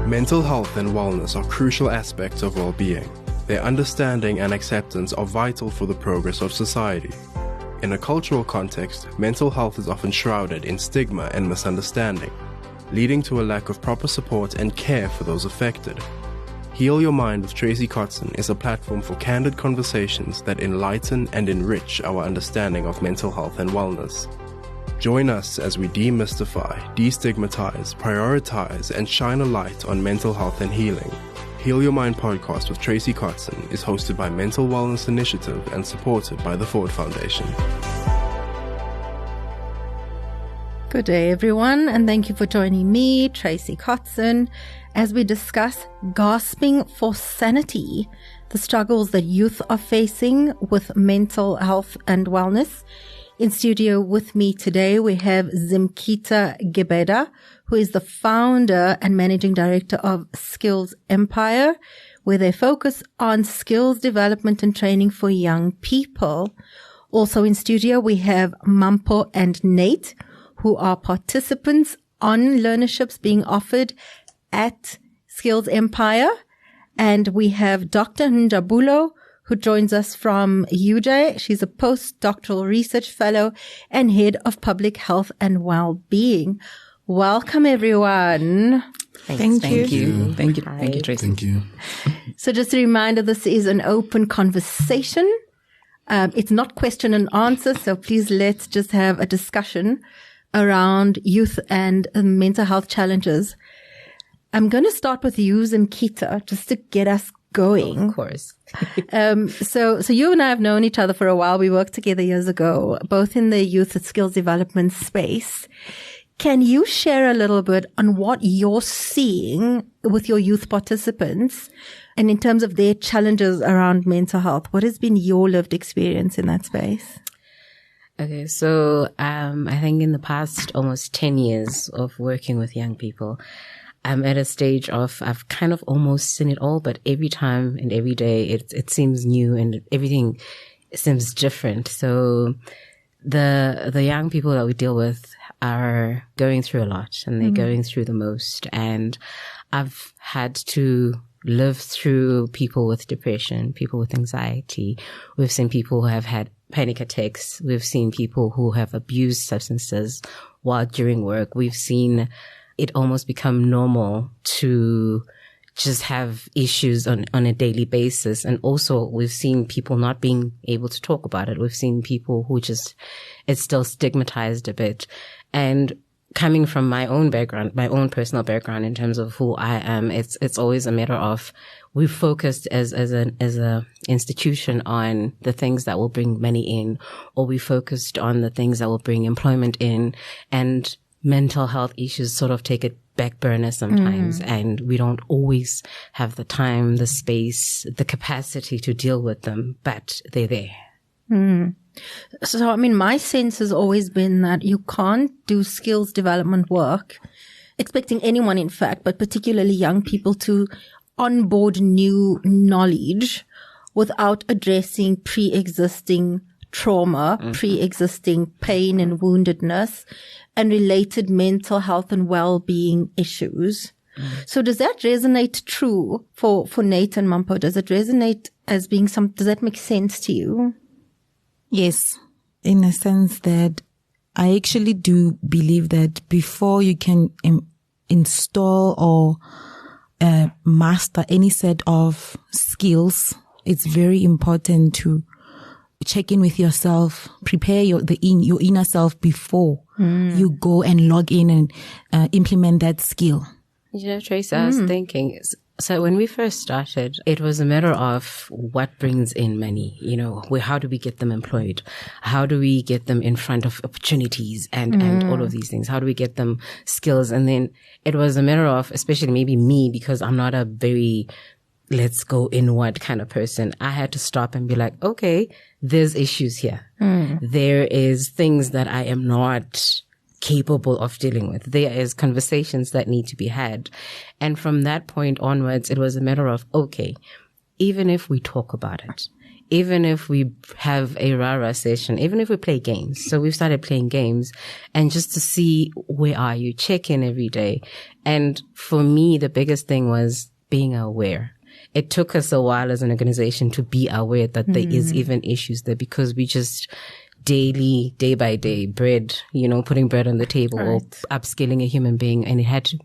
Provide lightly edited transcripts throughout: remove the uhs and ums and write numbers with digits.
Mental health and wellness are crucial aspects of well-being. Their understanding and acceptance are vital for the progress of society. In a cultural context, mental health is often shrouded in stigma and misunderstanding, leading to a lack of proper support and care for those affected. Heal Your Mind with Tracy Kotzen is a platform for candid conversations that enlighten and enrich our understanding of mental health and wellness. Join us as we demystify, destigmatize, prioritize, and shine a light on mental health and healing. Heal Your Mind podcast with Tracy Kotzen is hosted by Mental Wellness Initiative and supported by the Ford Foundation. Good day, everyone, and thank you for joining me, Tracy Kotzen, as we discuss Gasping for Sanity, the struggles that youth are facing with mental health and wellness. In studio with me today, we have Zimkita Gebeda, who is the founder and managing director of Skills Empire, where they focus on skills development and training for young people. Also in studio, we have Mampo and Nate, who are participants on learnerships being offered at Skills Empire. And we have Dr. Njabulo, who joins us from UJ. She's a postdoctoral research fellow and head of public health and well-being. Welcome, everyone. Thank you. Thank you, Tracy. Thank you. So just a reminder, this is an open conversation. It's not question and answer, so please let's just have a discussion around youth and mental health challenges. I'm going to start with you, Zimkita, just to get us going. Of course. So you and I have known each other for a while. We worked together years ago, both in the youth and skills development space. Can you share a little bit on what you're seeing with your youth participants and in terms of their challenges around mental health? What has been your lived experience in that space? Okay, so I think in the past almost 10 years of working with young people, I'm at a stage of I've kind of almost seen it all, but every time and every day it seems new and everything seems different. So the young people that we deal with are going through a lot and they're going through the most. And I've had to live through people with depression, people with anxiety. We've seen people who have had panic attacks. We've seen people who have abused substances while during work. We've seen it almost become normal to just have issues on a daily basis. And also we've seen people not being able to talk about it. We've seen people who just, it's still stigmatized a bit. And coming from my own background, my own personal background in terms of who I am, it's always a matter of we've focused as a institution on the things that will bring money in, or we focused on the things that will bring employment in, and mental health issues sort of take a back burner sometimes, and we don't always have the time, the space, the capacity to deal with them, but they're there. So, I mean, my sense has always been that you can't do skills development work, expecting anyone, in fact, but particularly young people to onboard new knowledge without addressing pre-existing trauma, pre-existing pain and woundedness, and related mental health and well-being issues. So does that resonate true for Nate and Mampo? Does it resonate as being does that make sense to you? Yes, in a sense that I actually do believe that before you can install or master any set of skills, it's very important to check in with yourself, prepare your inner self before you go and log in and implement that skill. You know, Trace, I was thinking, so when we first started, it was a matter of what brings in money. You know, how do we get them employed? How do we get them in front of opportunities and all of these things? How do we get them skills? And then it was a matter of, especially maybe me, because I'm not a very let's go inward kind of person. I had to stop and be like, okay, there's issues here. There is things that I am not capable of dealing with. There is conversations that need to be had. And from that point onwards, it was a matter of, okay, even if we talk about it, even if we have a rah-rah session, even if we play games. So we've started playing games, and just to see where are you, check in every day. And for me, the biggest thing was being aware. It took us a while as an organization to be aware that there is even issues there, because we just daily, day by day, putting bread on the table, or upskilling a human being. And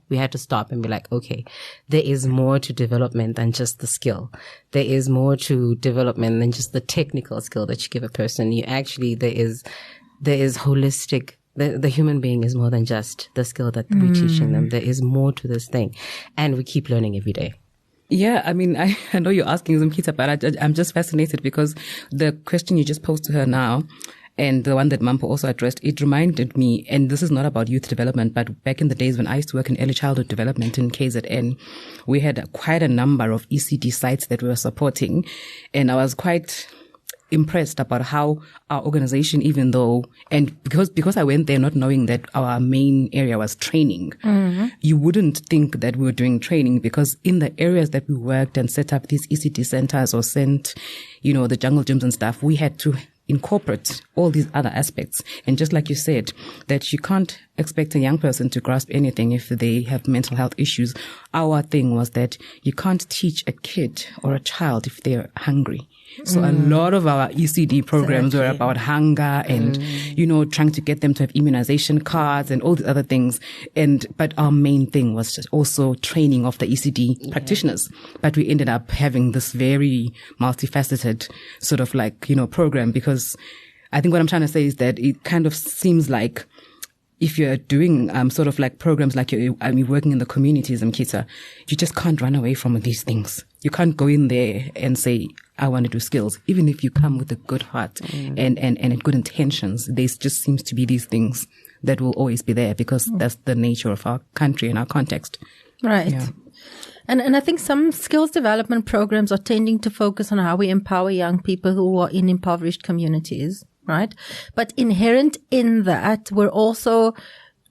we had to stop and be like, okay, there is more to development than just the skill. There is more to development than just the technical skill that you give a person. There is holistic. The human being is more than just the skill that we're teaching them. There is more to this thing, and we keep learning every day. Yeah, I mean, I know you're asking Zumkita, but I'm just fascinated because the question you just posed to her now, and the one that Mampo also addressed, it reminded me, and this is not about youth development, but back in the days when I used to work in early childhood development in KZN, we had quite a number of ECD sites that we were supporting, and I was quite impressed about how our organization, even though, and because I went there not knowing that our main area was training, you wouldn't think that we were doing training, because in the areas that we worked and set up these ECD centers or sent, the jungle gyms and stuff, we had to incorporate all these other aspects. And just like you said, that you can't expect a young person to grasp anything if they have mental health issues. Our thing was that you can't teach a kid or a child if they're hungry. So a lot of our ECD programs were about hunger and, trying to get them to have immunization cards and all the other things. But our main thing was just also training of the ECD practitioners. But we ended up having this very multifaceted sort of program, because I think what I'm trying to say is that it kind of seems like if you're doing sort of like programs like you're working in the communities, Mkita, you just can't run away from these things. You can't go in there and say, I want to do skills. Even if you come with a good heart and good intentions, there just seems to be these things that will always be there, because that's the nature of our country and our context. Right. Yeah. And I think some skills development programs are tending to focus on how we empower young people who are in impoverished communities, right? But inherent in that, we're also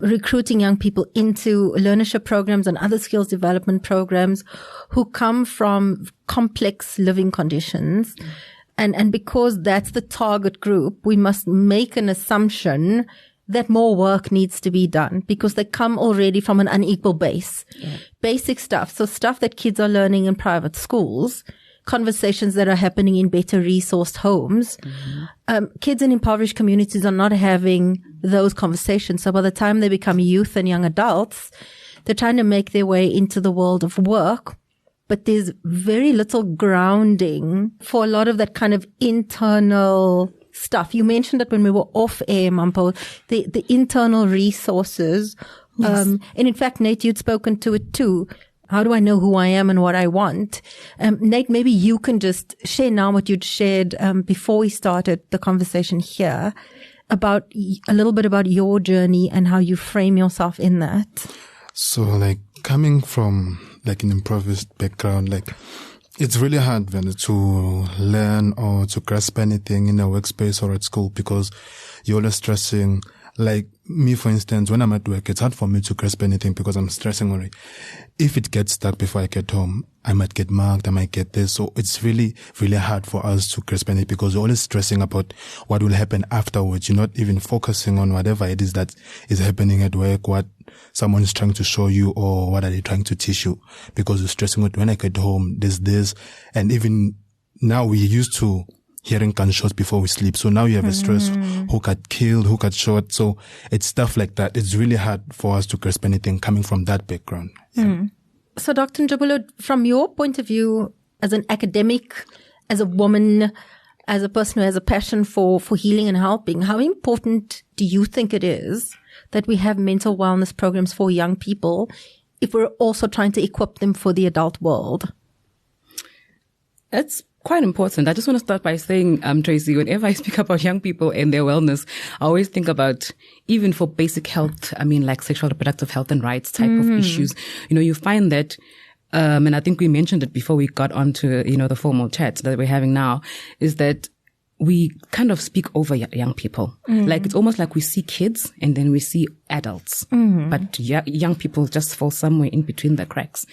recruiting young people into learnership programs and other skills development programs who come from complex living conditions. And because that's the target group, we must make an assumption that more work needs to be done, because they come already from an unequal base. Yeah. Basic stuff. So stuff that kids are learning in private schools, conversations that are happening in better resourced homes. Kids in impoverished communities are not having those conversations. So by the time they become youth and young adults, they're trying to make their way into the world of work, but there's very little grounding for a lot of that kind of internal stuff. You mentioned it when we were off air, Mampo, the internal resources. Yes. And in fact, Nate, you'd spoken to it too. How do I know who I am and what I want? Nate, maybe you can just share now what you'd shared before we started the conversation here about a little bit about your journey and how you frame yourself in that. So coming from an improvised background, it's really hard to learn or to grasp anything in a workspace or at school, because you're always stressing. Like me, for instance, when I'm at work, it's hard for me to grasp anything because I'm stressing already. If it gets stuck before I get home, I might get marked, I might get this. So it's really, really hard for us to grasp anything, because you're always stressing about what will happen afterwards. You're not even focusing on whatever it is that is happening at work, what someone is trying to show you, or what are they trying to teach you, because you're stressing with when I get home, there's this. And even now we're used to hearing gunshots before we sleep. So now you have a stress, who got killed, who got shot. So it's stuff like that. It's really hard for us to grasp anything coming from that background. Yeah. So Dr. Njabulo, from your point of view as an academic, as a woman, as a person who has a passion for healing and helping, how important do you think it is that we have mental wellness programs for young people if we're also trying to equip them for the adult world? It's quite important. I just want to start by saying, Tracy, whenever I speak about young people and their wellness, I always think about, even for basic health, like sexual reproductive health and rights type of issues, you find that, and I think we mentioned it before we got onto, the formal chat that we're having now, is that we kind of speak over young people. It's almost like we see kids and then we see adults, but young people just fall somewhere in between the cracks.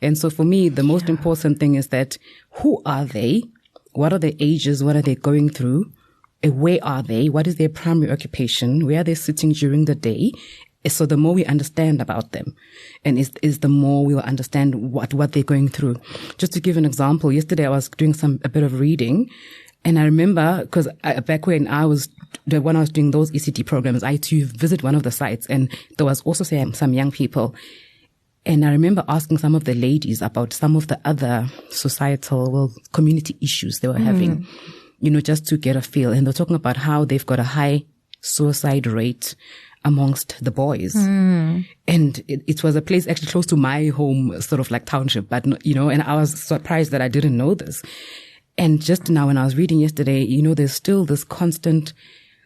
And so for me, the most important thing is that who are they what are their ages, what are they going through, where are they, what is their primary occupation, where are they sitting during the day. So the more we understand about them, and is the more we will understand what they're going through. Just to give an example, yesterday I was doing a bit of reading, and I remember, because back when I was doing those ECD programs, I had to visit one of the sites, and there was also some young people. And I remember asking some of the ladies about some of the other societal, community issues they were having, just to get a feel. And they're talking about how they've got a high suicide rate amongst the boys. And it was a place actually close to my home, sort of like township, but, and I was surprised that I didn't know this. And just now when I was reading yesterday, there's still this constant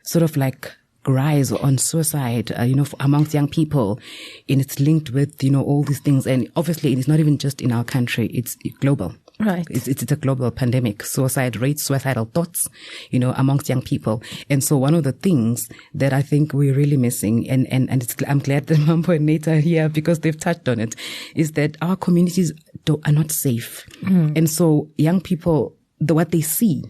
sort of like rise on suicide, amongst young people. And it's linked with, all these things. And obviously it's not even just in our country, it's global. Right. It's a global pandemic, suicide rates, suicidal thoughts, amongst young people. And so one of the things that I think we're really missing, and I'm glad that Mambo and Nate are here because they've touched on it, is that our communities are not safe. And so young people, what they see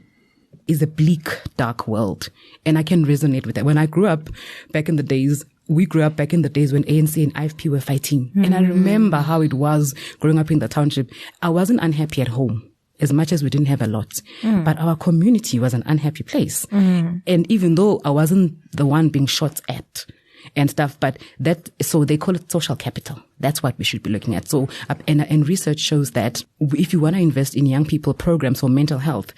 is a bleak, dark world. And I can resonate with that. When I grew up back in the days, we grew up back in the days when ANC and IFP were fighting. And I remember how it was growing up in the township. I wasn't unhappy at home as much as we didn't have a lot. But our community was an unhappy place. And even though I wasn't the one being shot at and stuff, so they call it social capital. That's what we should be looking at. So, and research shows that if you want to invest in young people programs for mental health,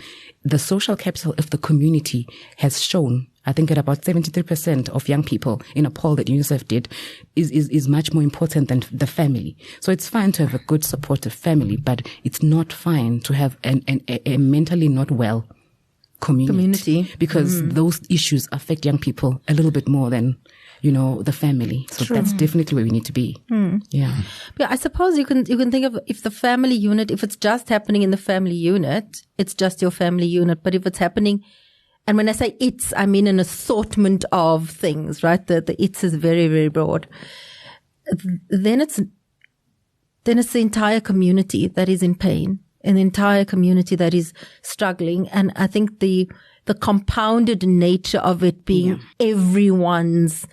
the social capital of the community has shown, I think at about 73% of young people in a poll that UNICEF did, is much more important than the family. So it's fine to have a good supportive family, but it's not fine to have a mentally not well community. Because those issues affect young people a little bit more than, the family. So that's definitely where we need to be. Yeah. But I suppose you can think of, if the family unit, if it's just happening in the family unit, it's just your family unit. But if it's happening, and when I say it's, I mean an assortment of things, right? The it's is very, very broad. Then it's the entire community that is in pain, an entire community that is struggling. And I think the compounded nature of it being everyone's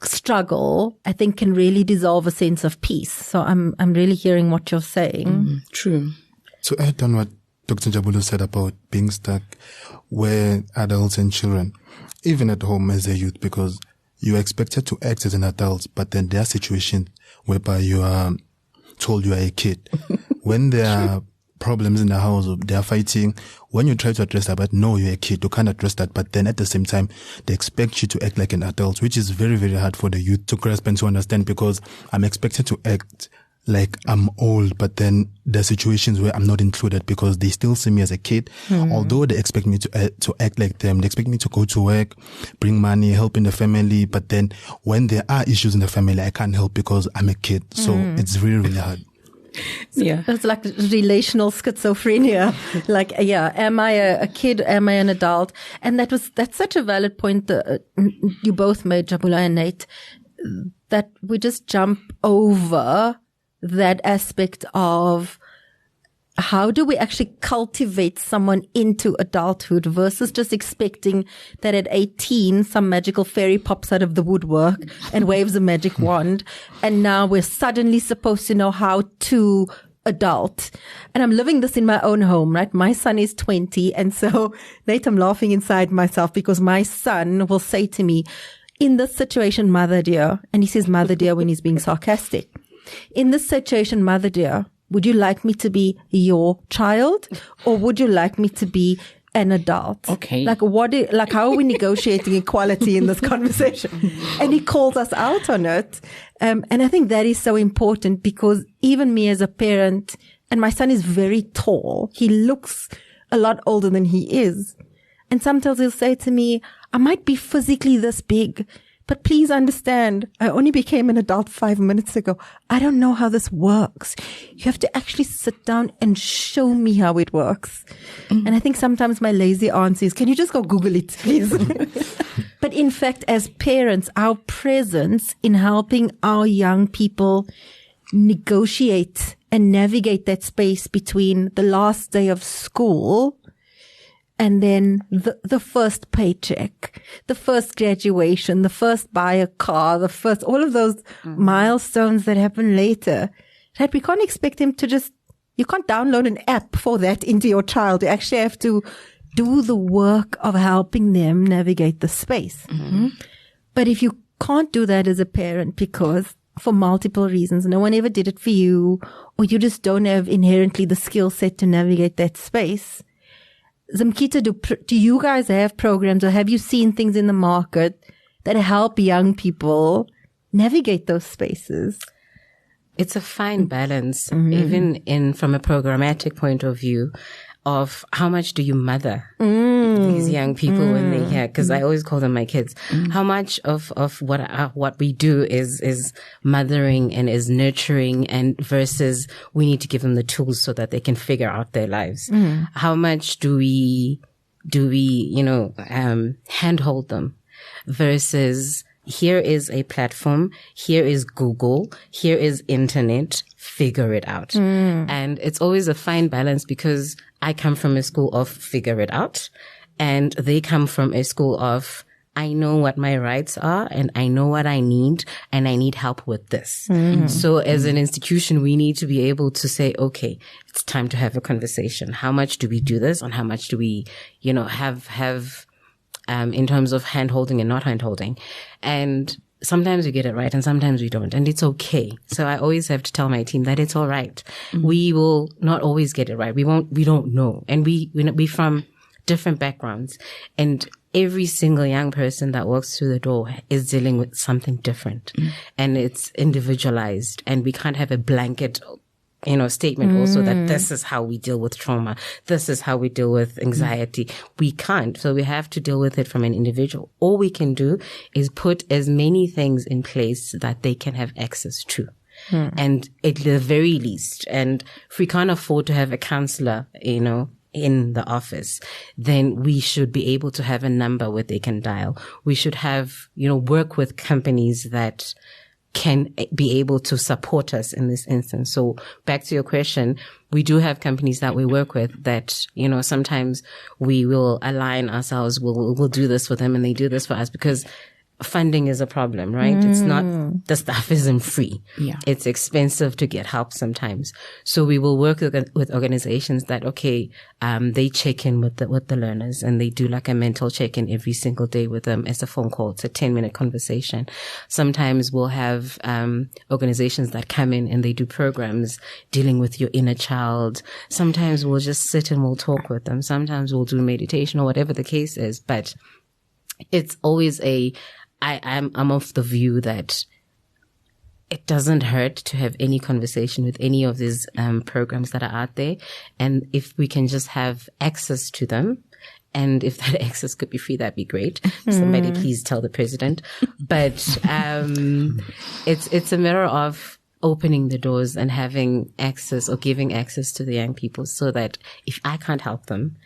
struggle, I think, can really dissolve a sense of peace. So I'm really hearing what you're saying. True. To add on what Dr. Jabulo said about being stuck where adults and children, even at home as a youth, because you're expected to act as an adult, but then there are situations whereby you are told you are a kid. When there are problems in the house, they are fighting, when you try to address that, but no, you're a kid, you can't address that. But then at the same time, they expect you to act like an adult, which is very, very hard for the youth to grasp and to understand, because I'm expected to act like I'm old, but then there are situations where I'm not included because they still see me as a kid. Although they expect me to act like them, they expect me to go to work, bring money, help in the family. But then when there are issues in the family, I can't help because I'm a kid. So it's really, really hard. Yeah. It's like relational schizophrenia. Like, am I a kid? Am I an adult? And that's such a valid point that you both made, Jabula and Nate, that we just jump over that aspect of how do we actually cultivate someone into adulthood versus just expecting that at 18 some magical fairy pops out of the woodwork and waves a magic wand, and now we're suddenly supposed to know how to adult. And I'm living this in my own home, right? My son is 20, and so Nate, I'm laughing inside myself because my son will say to me, in this situation, mother dear, and he says mother dear when he's being sarcastic. In this situation, mother dear, would you like me to be your child or would you like me to be an adult? Okay. How are we negotiating equality in this conversation? And he calls us out on it. And I think that is so important because even me as a parent, and my son is very tall. He looks a lot older than he is. And sometimes he'll say to me, I might be physically this big, but please understand, I only became an adult 5 minutes ago. I don't know how this works. You have to actually sit down and show me how it works. And I think sometimes my lazy answer is, can you just go Google it, please? But in fact, as parents, our presence in helping our young people negotiate and navigate that space between the last day of school and then the first paycheck, the first graduation, the first buy a car, the first, all of those milestones that happen later, that we can't expect them to just, you can't download an app for that into your child. You actually have to do the work of helping them navigate the space. But if you can't do that as a parent because for multiple reasons, no one ever did it for you, or you just don't have inherently the skill set to navigate that space. Zimkita, do you guys have programs, or have you seen things in the market that help young people navigate those spaces? It's a fine balance, even from a programmatic point of view, of how much do you mother these young people when they're here? Because I always call them my kids. How much of what we do is mothering and is nurturing, and versus we need to give them the tools so that they can figure out their lives. How much do we handhold them versus here is a platform, here is Google, here is internet, figure it out. And it's always a fine balance, because I come from a school of figure it out, and they come from a school of I know what my rights are and I know what I need, and I need help with this. So as an institution, we need to be able to say, okay, it's time to have a conversation. How much do we do this, and how much do we, have in terms of hand-holding and not hand-holding. And sometimes we get it right and sometimes we don't, and it's okay. So I always have to tell my team that it's all right. We will not always get it right. We don't know. And we from different backgrounds, and every single young person that walks through the door is dealing with something different, and it's individualized, and we can't have a blanket statement also that this is how we deal with trauma. This is how we deal with anxiety. We can't. So we have to deal with it from an individual. All we can do is put as many things in place that they can have access to. And at the very least, and if we can't afford to have a counselor, in the office, then we should be able to have a number where they can dial. We should have, work with companies that can be able to support us in this instance. So back to your question, we do have companies that we work with that, sometimes we will align ourselves, we'll do this for them and they do this for us, because funding is a problem, right? It's not, the stuff isn't free. Yeah. It's expensive to get help sometimes. So we will work with organizations that, they check in with the learners, and they do like a mental check-in every single day with them as a phone call. It's a 10-minute conversation. Sometimes we'll have, organizations that come in and they do programs dealing with your inner child. Sometimes we'll just sit and we'll talk with them. Sometimes we'll do meditation or whatever the case is, but it's always I'm of the view that it doesn't hurt to have any conversation with any of these programs that are out there. And if we can just have access to them, and if that access could be free, that'd be great. Somebody please tell the president. But it's a matter of opening the doors and having access, or giving access to the young people, so that if I can't help them,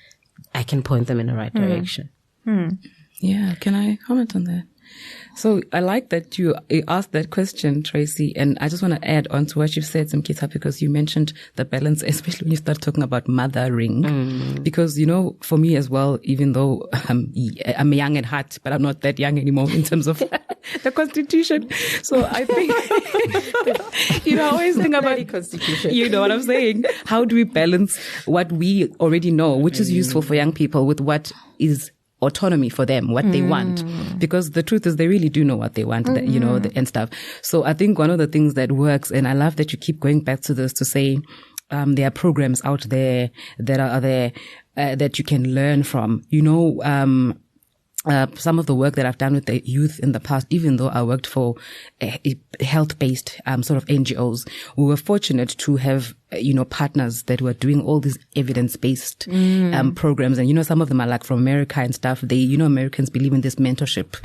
I can point them in the right direction. Yeah, can I comment on that? So I like that you asked that question, Tracy, and I just want to add on to what you've said, Zimkita, because you mentioned the balance, especially when you start talking about mothering. Because, for me as well, even though I'm young at heart, but I'm not that young anymore in terms of the Constitution. So I think, I always think about Constitution. You know what I'm saying? How do we balance what we already know, which is useful for young people, with what is autonomy for them, what they want, because the truth is they really do know what they want, and stuff. So I think one of the things that works, and I love that you keep going back to this to say, there are programs out there that are there, that you can learn from, some of the work that I've done with the youth in the past, even though I worked for health-based sort of NGOs, we were fortunate to have partners that were doing all these evidence-based programs. And some of them are like from America and stuff. They, Americans believe in this mentorship,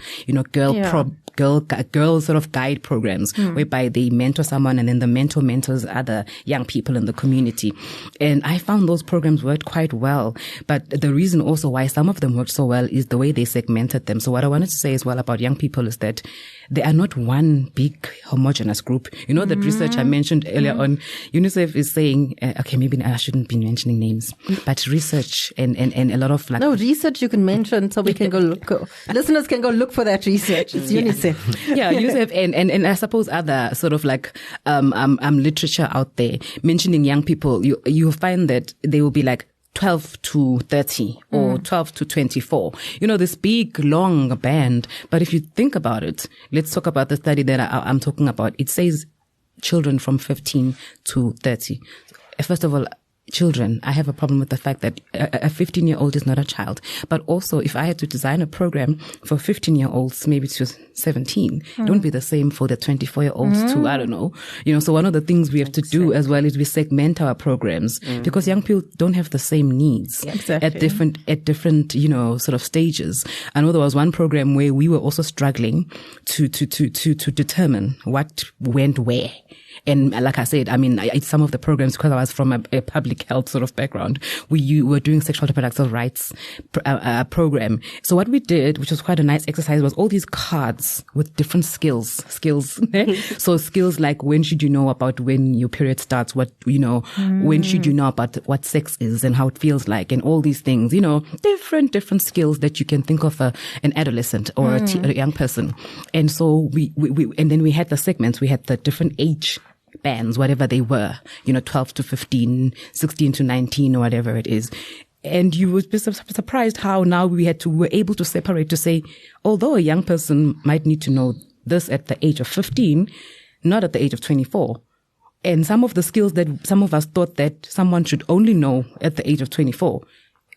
girl sort of guide programs whereby they mentor someone and then the mentor mentors other young people in the community. And I found those programs worked quite well. But the reason also why some of them worked so well is the way they segmented them. So what I wanted to say as well about young people is that they are not one big homogenous group. You know, that research I mentioned earlier on, UNICEF is saying, okay, maybe I shouldn't be mentioning names, but research and a lot of No, research you can mention so we can go look. Listeners can go look for that research. It's UNICEF. Yeah, UNICEF and I suppose other sort of like, literature out there mentioning young people. You find that they will be like 12 to 30 or 12 to 24. You know, this big, long band. But if you think about it, let's talk about the study that I'm talking about. It says children from 15 to 30. First of all, children, I have a problem with the fact that a 15-year-old is not a child. But also, if I had to design a program for 15-year-olds, maybe to 17, it won't be the same for the 24-year-olds to, I don't know. You know, so one of the things we have to do as well is we segment our programs because young people don't have the same needs at different, you know, sort of stages. I know there was one program where we were also struggling to determine what went where. And like I said, I mean, some of the programs, because I was from a public health sort of background, we were doing sexual reproductive rights program. So what we did, which was quite a nice exercise, was all these cards with different skills. So skills like when should you know about when your period starts, what, you know, when should you know about what sex is and how it feels like and all these things, you know, different skills that you can think of an adolescent or a young person. And so we and then we had the segments, we had the different age bands, whatever they were, you know, 12 to 15, 16 to 19 or whatever it is. And you would be surprised how now we're able to separate to say, although a young person might need to know this at the age of 15, not at the age of 24. And some of the skills that some of us thought that someone should only know at the age of 24,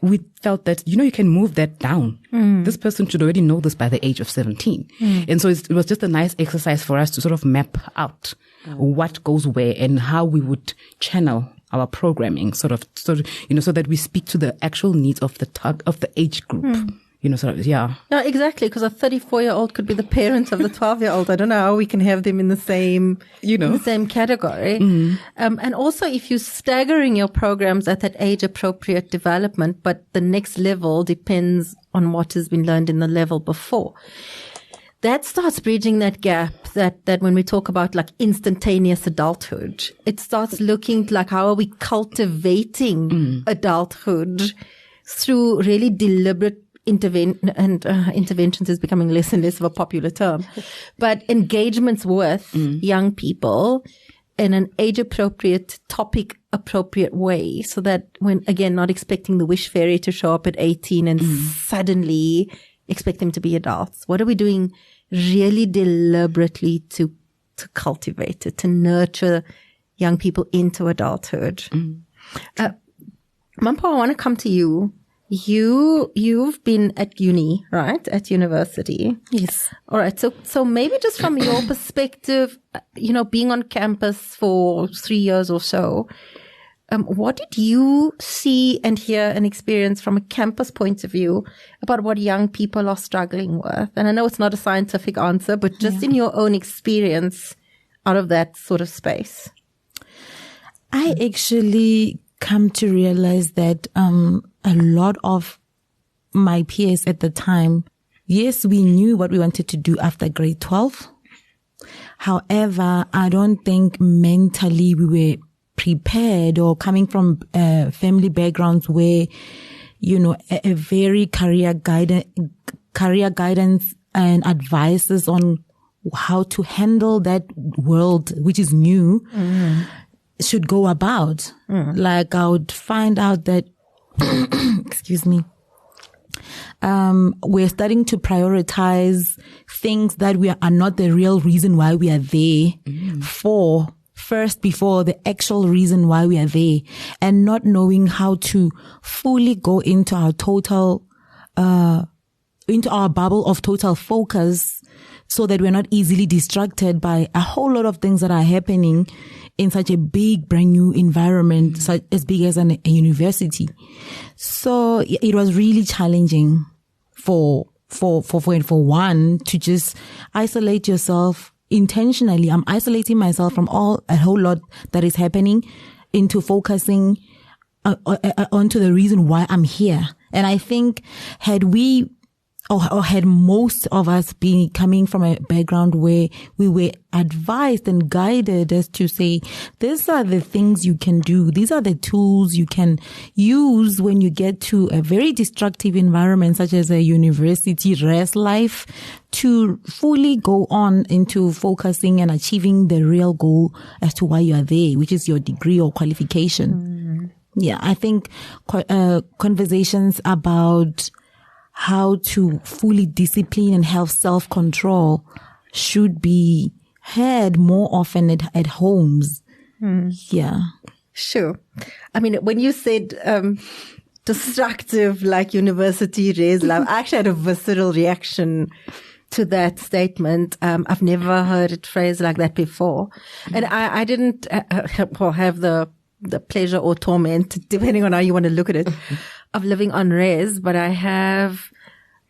we felt that, you know, you can move that down. This person should already know this by the age of 17. And so it was just a nice exercise for us to sort of map out what goes where and how we would channel our programming sort of, you know, so that we speak to the actual needs of the age group. You know, sort of, yeah. No, exactly, because a 34-year-old could be the parent of the 12-year-old. I don't know how we can have them in the same, you know, in the same category. And also, if you're staggering your programs at that age-appropriate development, but the next level depends on what has been learned in the level before. That starts bridging that gap that when we talk about like instantaneous adulthood, it starts looking like how are we cultivating adulthood through really deliberate interventions is becoming less and less of a popular term, but engagements with young people in an age-appropriate, topic-appropriate way, so that when, again, not expecting the wish fairy to show up at 18 and suddenly expect them to be adults. What are we doing really deliberately to cultivate it, to nurture young people into adulthood? Mampo, I want to come to you. You've been at uni, right? At university. Yes. All right. So maybe just from your perspective, you know, being on campus for 3 years or so, what did you see and hear and experience from a campus point of view about what young people are struggling with? And I know it's not a scientific answer, but just in your own experience out of that sort of space. I actually come to realize that a lot of my peers at the time, yes, we knew what we wanted to do after grade 12. However, I don't think mentally we were prepared, or coming from family backgrounds where, you know, a very career guidance and advices on how to handle that world, which is new, should go about. Like I would find out that, excuse me, we're starting to prioritize things that are not the real reason why we are there first before the actual reason why we are there, and not knowing how to fully go into our total, into our bubble of total focus, so that we're not easily distracted by a whole lot of things that are happening in such a big, brand new environment, such as big as a university. So it was really challenging for for one to just isolate yourself intentionally. I'm isolating myself from a whole lot that is happening into focusing onto the reason why I'm here. And I think had we or had most of us been coming from a background where we were advised and guided as to say, these are the things you can do. These are the tools you can use when you get to a very destructive environment, such as a university rest life, to fully go on into focusing and achieving the real goal as to why you are there, which is your degree or qualification. Yeah, I think conversations about how to fully discipline and have self-control should be had more often at homes. Yeah. Sure. I mean, when you said destructive, like university raise love, I actually had a visceral reaction to that statement. I've never heard it phrased like that before. And I didn't have the pleasure or torment, depending on how you want to look at it, of living on res, but I have,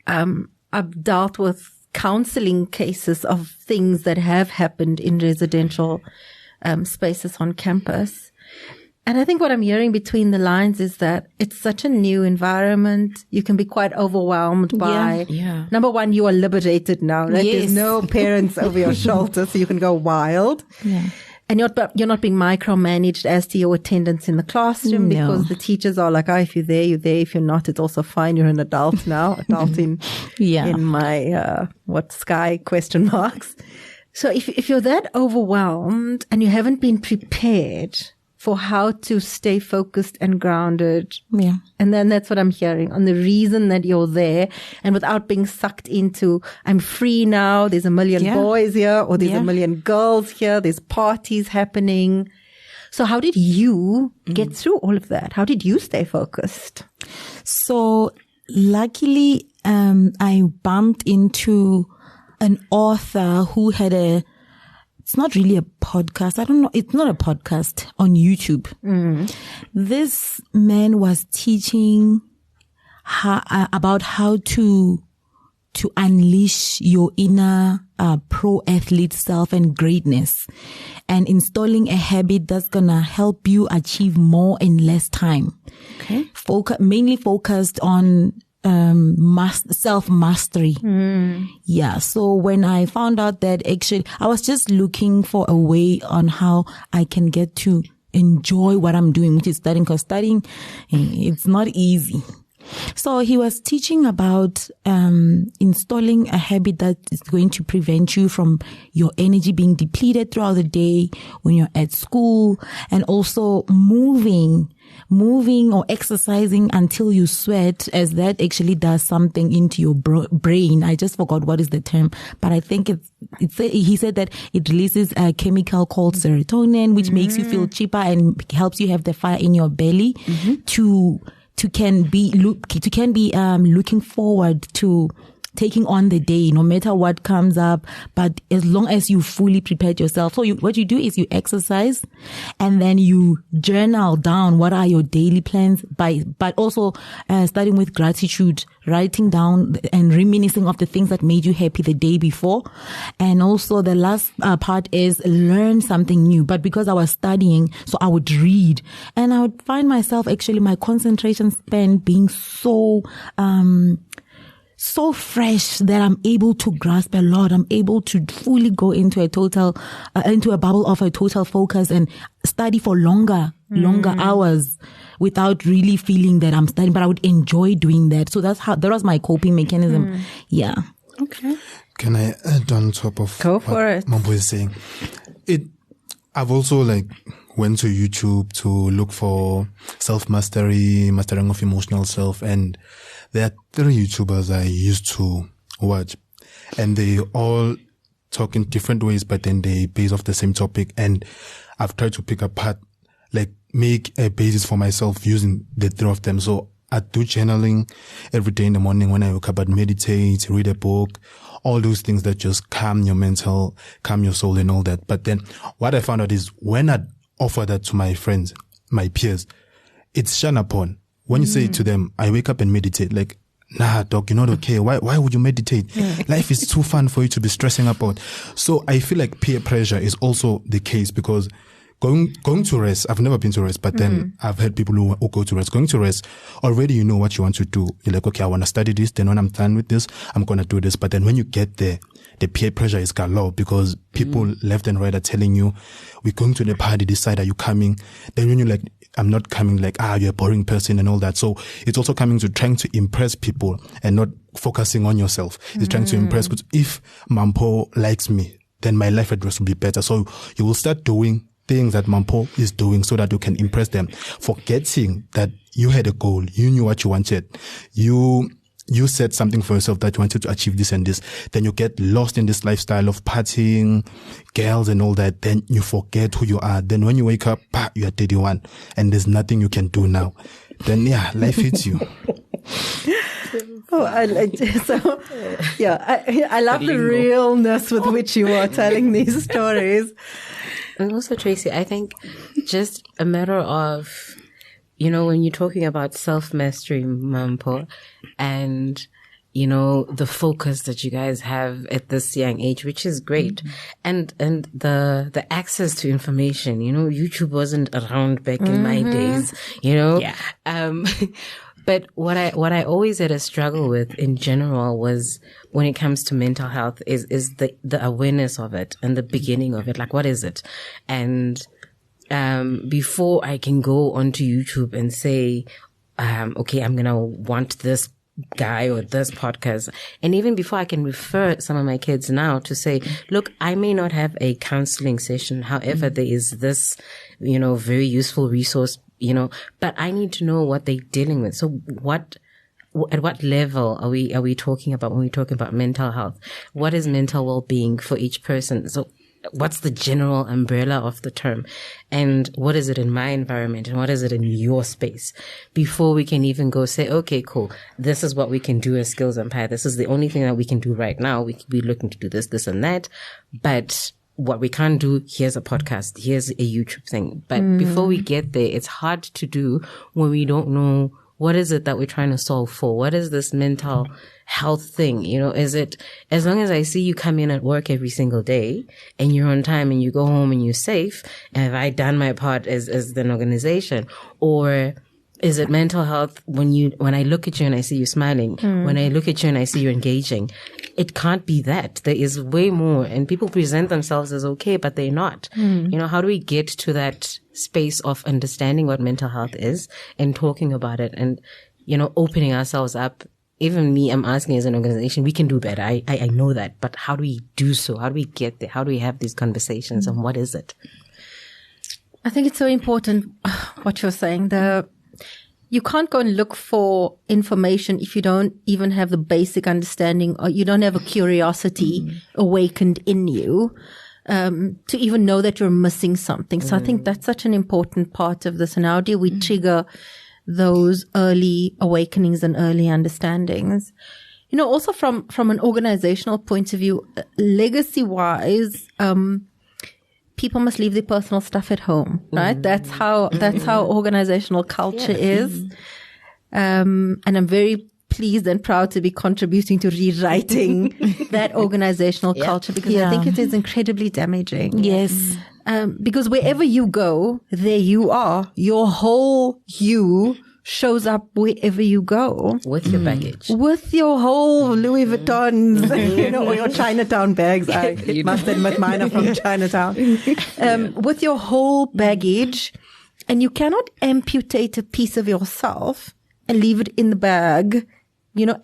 I've dealt with counseling cases of things that have happened in residential spaces on campus. And I think what I'm hearing between the lines is that it's such a new environment. You can be quite overwhelmed by, number one, you are liberated now, right? Yes. There's no parents over your shoulder, so you can go wild. Yeah. And you're not being micromanaged as to your attendance in the classroom because the teachers are like, if you're there, you're there. If you're not, it's also fine. You're an adult now. Adult in my, sky question marks. So if you're that overwhelmed and you haven't been prepared for how to stay focused and grounded. Yeah. And then that's what I'm hearing on the reason that you're there, and without being sucked into, I'm free now, there's a million boys here, or there's a million girls here, there's parties happening. So how did you get through all of that? How did you stay focused? So luckily, I bumped into an author who had it's not really a podcast. I don't know. It's not a podcast on YouTube. This man was teaching about how to unleash your inner pro athlete self and greatness, and installing a habit that's gonna help you achieve more in less time. Okay. Mainly focused on self-mastery. Yeah. So when I found out that actually I was just looking for a way on how I can get to enjoy what I'm doing, which is studying, because studying, it's not easy. So he was teaching about installing a habit that is going to prevent you from your energy being depleted throughout the day when you're at school, and also moving or exercising until you sweat, as that actually does something into your brain. I just forgot what is the term, but I think he said that it releases a chemical called serotonin, which makes you feel cheaper and helps you have the fire in your belly to be looking forward to taking on the day, no matter what comes up, but as long as you fully prepared yourself. So what you do is you exercise, and then you journal down what are your daily plans, but also starting with gratitude, writing down and reminiscing of the things that made you happy the day before. And also the last part is learn something new. But because I was studying, so I would read, and I would find myself actually my concentration span being so fresh that I'm able to grasp a lot. I'm able to fully go into a bubble of a total focus and study for longer hours without really feeling that I'm studying, but I would enjoy doing that. So that was my coping mechanism. Yeah. Okay. Can I add on top of what Mambo is saying? I've also went to YouTube to look for self-mastery, mastering of emotional self, and there are 3 YouTubers I used to watch, and they all talk in different ways, but then they base off the same topic. And I've tried to pick apart, make a basis for myself using the 3 of them. So I do journaling every day in the morning when I wake up. I'd meditate, read a book, all those things that just calm your mental, calm your soul and all that. But then what I found out is when I offer that to my friends, my peers, it's shunned upon. When you say to them, I wake up and meditate, nah, doc, you're not okay. Why would you meditate? Life is too fun for you to be stressing about. So I feel like peer pressure is also the case, because going to rest, I've never been to rest, but then I've heard people who go to rest. Going to rest, already you know what you want to do. You're like, okay, I want to study this. Then when I'm done with this, I'm going to do this. But then when you get there, the peer pressure is galore, because people left and right are telling you, we're going to the party, decide, are you coming? Then when you're like, I'm not coming, like, you're a boring person and all that. So it's also coming to trying to impress people and not focusing on yourself. It's trying to impress, because if Mampo likes me, then my life address will be better. So you will start doing things that Mampo is doing so that you can impress them, forgetting that you had a goal, you knew what you wanted, you set something for yourself that you wanted to achieve this and this. Then you get lost in this lifestyle of partying, girls and all that. Then you forget who you are. Then when you wake up, you are 31 and there's nothing you can do now. Then life hits you. I love the realness with which you are telling these stories. And also, Tracy, I think just a matter of, when you're talking about self-mastery, Mampo, and, the focus that you guys have at this young age, which is great. And the access to information, YouTube wasn't around back in my days, But what I always had a struggle with in general was when it comes to mental health is the awareness of it and the beginning of it. Like, what is it? And, before I can go onto YouTube and say, okay, I'm going to want this guy or this podcast. And even before I can refer some of my kids now to say, look, I may not have a counseling session. However, there is this, very useful resource, but I need to know what they're dealing with. So at what level are we talking about when we talk about mental health? What is mental well-being for each person? So what's the general umbrella of the term? And what is it in my environment? And what is it in your space? Before we can even go say, okay, cool. This is what we can do as Skills Empire. This is the only thing that we can do right now. We could be looking to do this, this and that. But what we can't do, here's a podcast, here's a YouTube thing. But before we get there, it's hard to do when we don't know what is it that we're trying to solve for? What is this mental health thing? Is it, as long as I see you come in at work every single day and you're on time and you go home and you're safe, and have I done my part as an organization? Or is it mental health when I look at you and I see you smiling, when I look at you and I see you engaging? It can't be that. There is way more, and people present themselves as okay, but they're not. How do we get to that space of understanding what mental health is and talking about it and, opening ourselves up? Even me, I'm asking as an organization, we can do better. I know that, but how do we do so? How do we get there? How do we have these conversations, and what is it? I think it's so important what you're saying. You can't go and look for information if you don't even have the basic understanding, or you don't have a curiosity awakened in you, to even know that you're missing something. So I think that's such an important part of this. And how do we trigger those early awakenings and early understandings? Also from an organizational point of view, legacy wise, people must leave their personal stuff at home, right? That's how organizational culture is. And I'm very pleased and proud to be contributing to rewriting that organizational culture, because I think it is incredibly damaging. Yes. Because wherever you go, there you are. Your whole you shows up wherever you go. With your baggage. With your whole Louis Vuittons, or your Chinatown bags. I must admit mine are from Chinatown. With your whole baggage, and you cannot amputate a piece of yourself and leave it in the bag,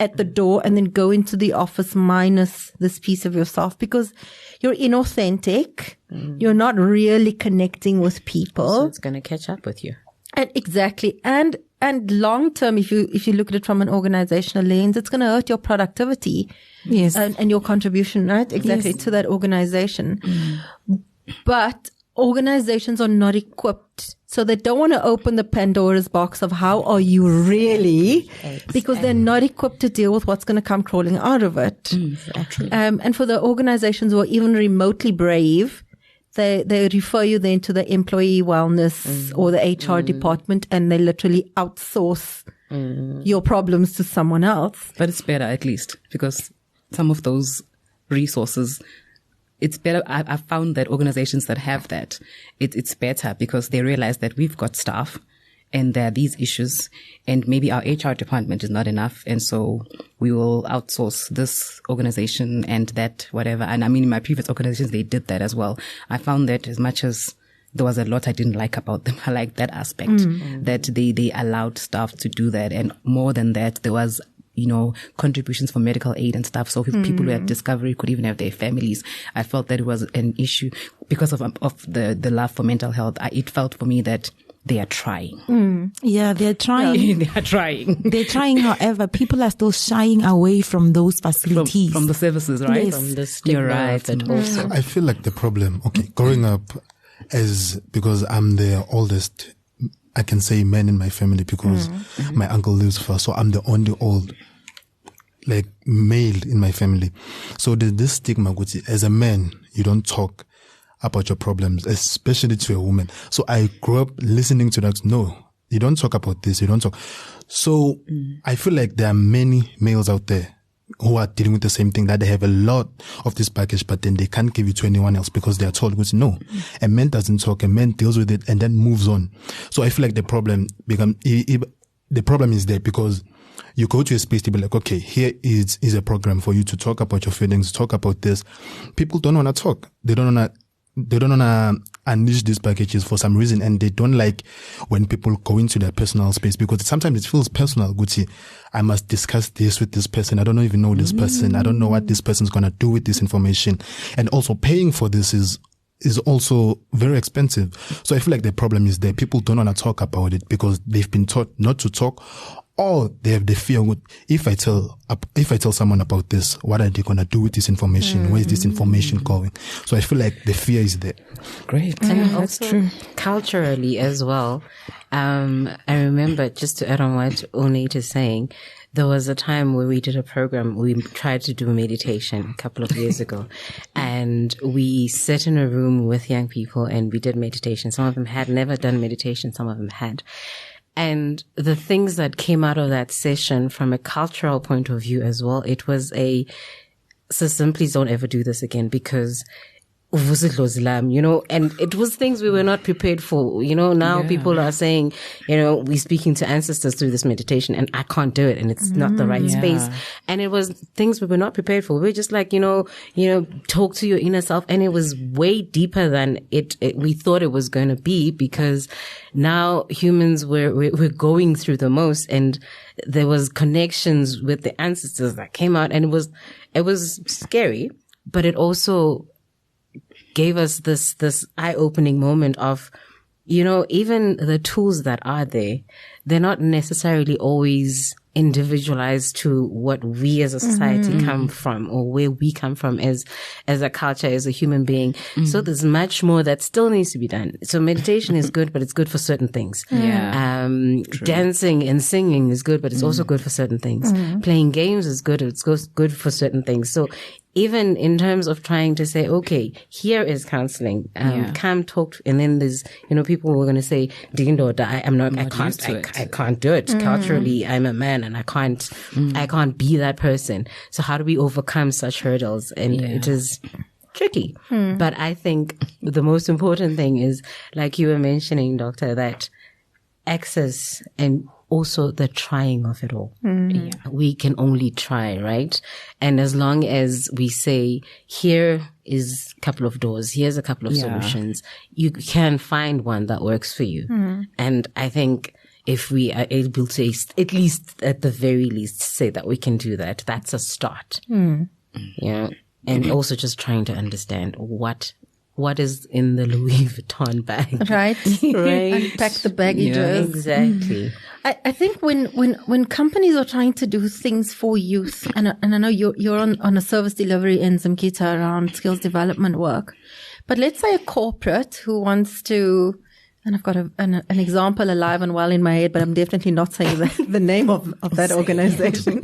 at the door, and then go into the office minus this piece of yourself, because you're inauthentic. You're not really connecting with people. So it's going to catch up with you. And exactly. And long term, if you look at it from an organizational lens, it's going to hurt your productivity. Yes. And your contribution, right? Exactly. To that organization. But organizations are not equipped. So they don't want to open the Pandora's box of how are you really, because they're not equipped to deal with what's going to come crawling out of it. Exactly. And for the organizations who are even remotely brave, they refer you then to the employee wellness or the HR department, and they literally outsource your problems to someone else. But it's better at least, because some of those resources, it's better. I've found that organizations that have that, it's better because they realize that we've got staff and there are these issues and maybe our HR department is not enough. And so we will outsource this organization and that, whatever. And I mean, in my previous organizations, they did that as well. I found that as much as there was a lot I didn't like about them, I liked that aspect, that they allowed staff to do that. And more than that, there was, contributions for medical aid and stuff. So if people who had discovery could even have their families. I felt that it was an issue because of the love for mental health. It felt for me that they are trying. Yeah, they're trying. They are trying. They're trying. However, people are still shying away from those facilities. From the services, right? Yes. From the stigma. You're right. And also. I feel like the problem, growing up because I'm the oldest, I can say man in my family because my uncle lives first. So I'm the only old, male in my family. So there's this stigma, as a man, you don't talk about your problems, especially to a woman. So I grew up listening to that. No, you don't talk about this. You don't talk. So I feel like there are many males out there who are dealing with the same thing, that they have a lot of this package, but then they can't give it to anyone else because they are told, no, a man doesn't talk, a man deals with it and then moves on. So I feel like the problem is there because you go to a space to be like, okay, here is a program for you to talk about your feelings, talk about this. People don't want to talk. They don't want to unleash these packages for some reason, and they don't like when people go into their personal space because sometimes it feels personal. I must discuss this with this person. I don't even know this person. I don't know what this person's going to do with this information. And also paying for this is also very expensive. So I feel like the problem is that people don't want to talk about it because they've been taught not to talk, or they have the fear, if I tell someone about this, what are they going to do with this information? Where is this information going? So I feel like the fear is there. Great. And That's also true. Culturally as well. I remember, just to add on what Onate is saying, there was a time where we did a program, we tried to do meditation a couple of years ago, and we sat in a room with young people and we did meditation. Some of them had never done meditation, some of them had. And the things that came out of that session from a cultural point of view as well, it was so please don't ever do this again because and it was things we were not prepared for. Now people are saying, we're speaking to ancestors through this meditation and I can't do it and it's not the right space. And it was things we were not prepared for. We were just like, talk to your inner self. And it was way deeper than we thought it was going to be, because now humans we're going through the most, and there was connections with the ancestors that came out, and it was scary, but it also gave us this eye-opening moment of, even the tools that are there, they're not necessarily always individualized to what we as a society come from, or where we come from as a culture, as a human being. So there's much more that still needs to be done. So meditation is good, but it's good for certain things. Dancing and singing is good, but it's also good for certain things. Playing games is good, it's good for certain things. So even in terms of trying to say, okay, here is counseling, come talk, and then there's, people who are going to say, I can't do it. Culturally, I'm a man and I can't be that person. So how do we overcome such hurdles? And it is tricky. But I think the most important thing is, like you were mentioning, Doctor, that access and also the trying of it all. We can only try, right? And as long as we say, here is a couple of doors, here's a couple of solutions, you can find one that works for you. And I think if we are able to, at least at the very least, say that we can do that, that's a start. And also just trying to understand what is in the Louis Vuitton bag. Right. Unpack the baggages. Yeah, exactly. I think when companies are trying to do things for youth, and I know you're on a service delivery in Zimkita around skills development work, but let's say a corporate who wants to, and I've got an example alive and well in my head, but I'm definitely not saying the name of that organization.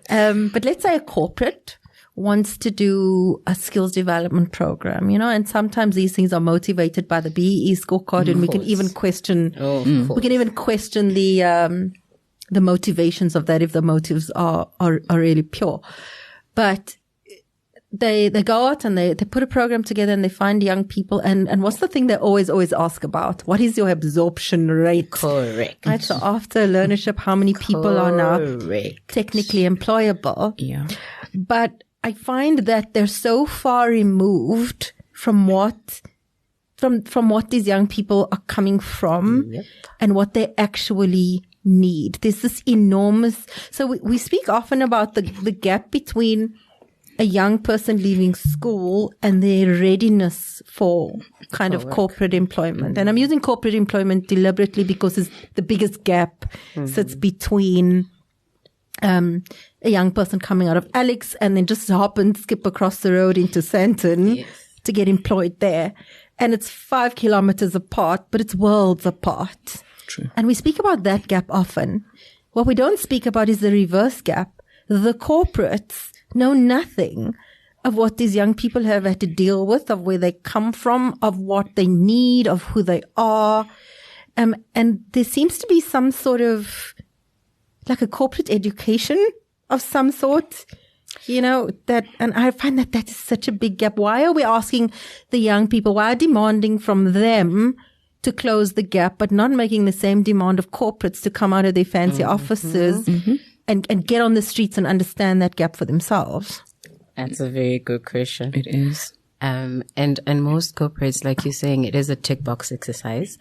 But let's say a corporate wants to do a skills development program, and sometimes these things are motivated by the BEE scorecard, and we can even question, the the motivations of that, if the motives are really pure. But they go out and they put a program together and they find young people. And what's the thing they always ask about? What is your absorption rate? Correct. Right. So after learnership, how many people are now technically employable? Yeah. But I find that they're so far removed from what these young people are coming from and what they actually need. There's this enormous, so we speak often about the gap between a young person leaving school and their readiness for kind of corporate employment. And I'm using corporate employment deliberately because it's the biggest gap sits between a young person coming out of Alex and then just hop and skip across the road into Sandton to get employed there. And it's 5 kilometers apart, but it's worlds apart. True. And we speak about that gap often. What we don't speak about is the reverse gap. The corporates know nothing of what these young people have had to deal with, of where they come from, of what they need, of who they are. And there seems to be some sort of, like a corporate education of some sort, that, and I find that is such a big gap. Why are we asking the young people, why are demanding from them to close the gap, but not making the same demand of corporates to come out of their fancy offices and get on the streets and understand that gap for themselves? That's a very good question. It is. And most corporates, like you're saying, it is a tick box exercise.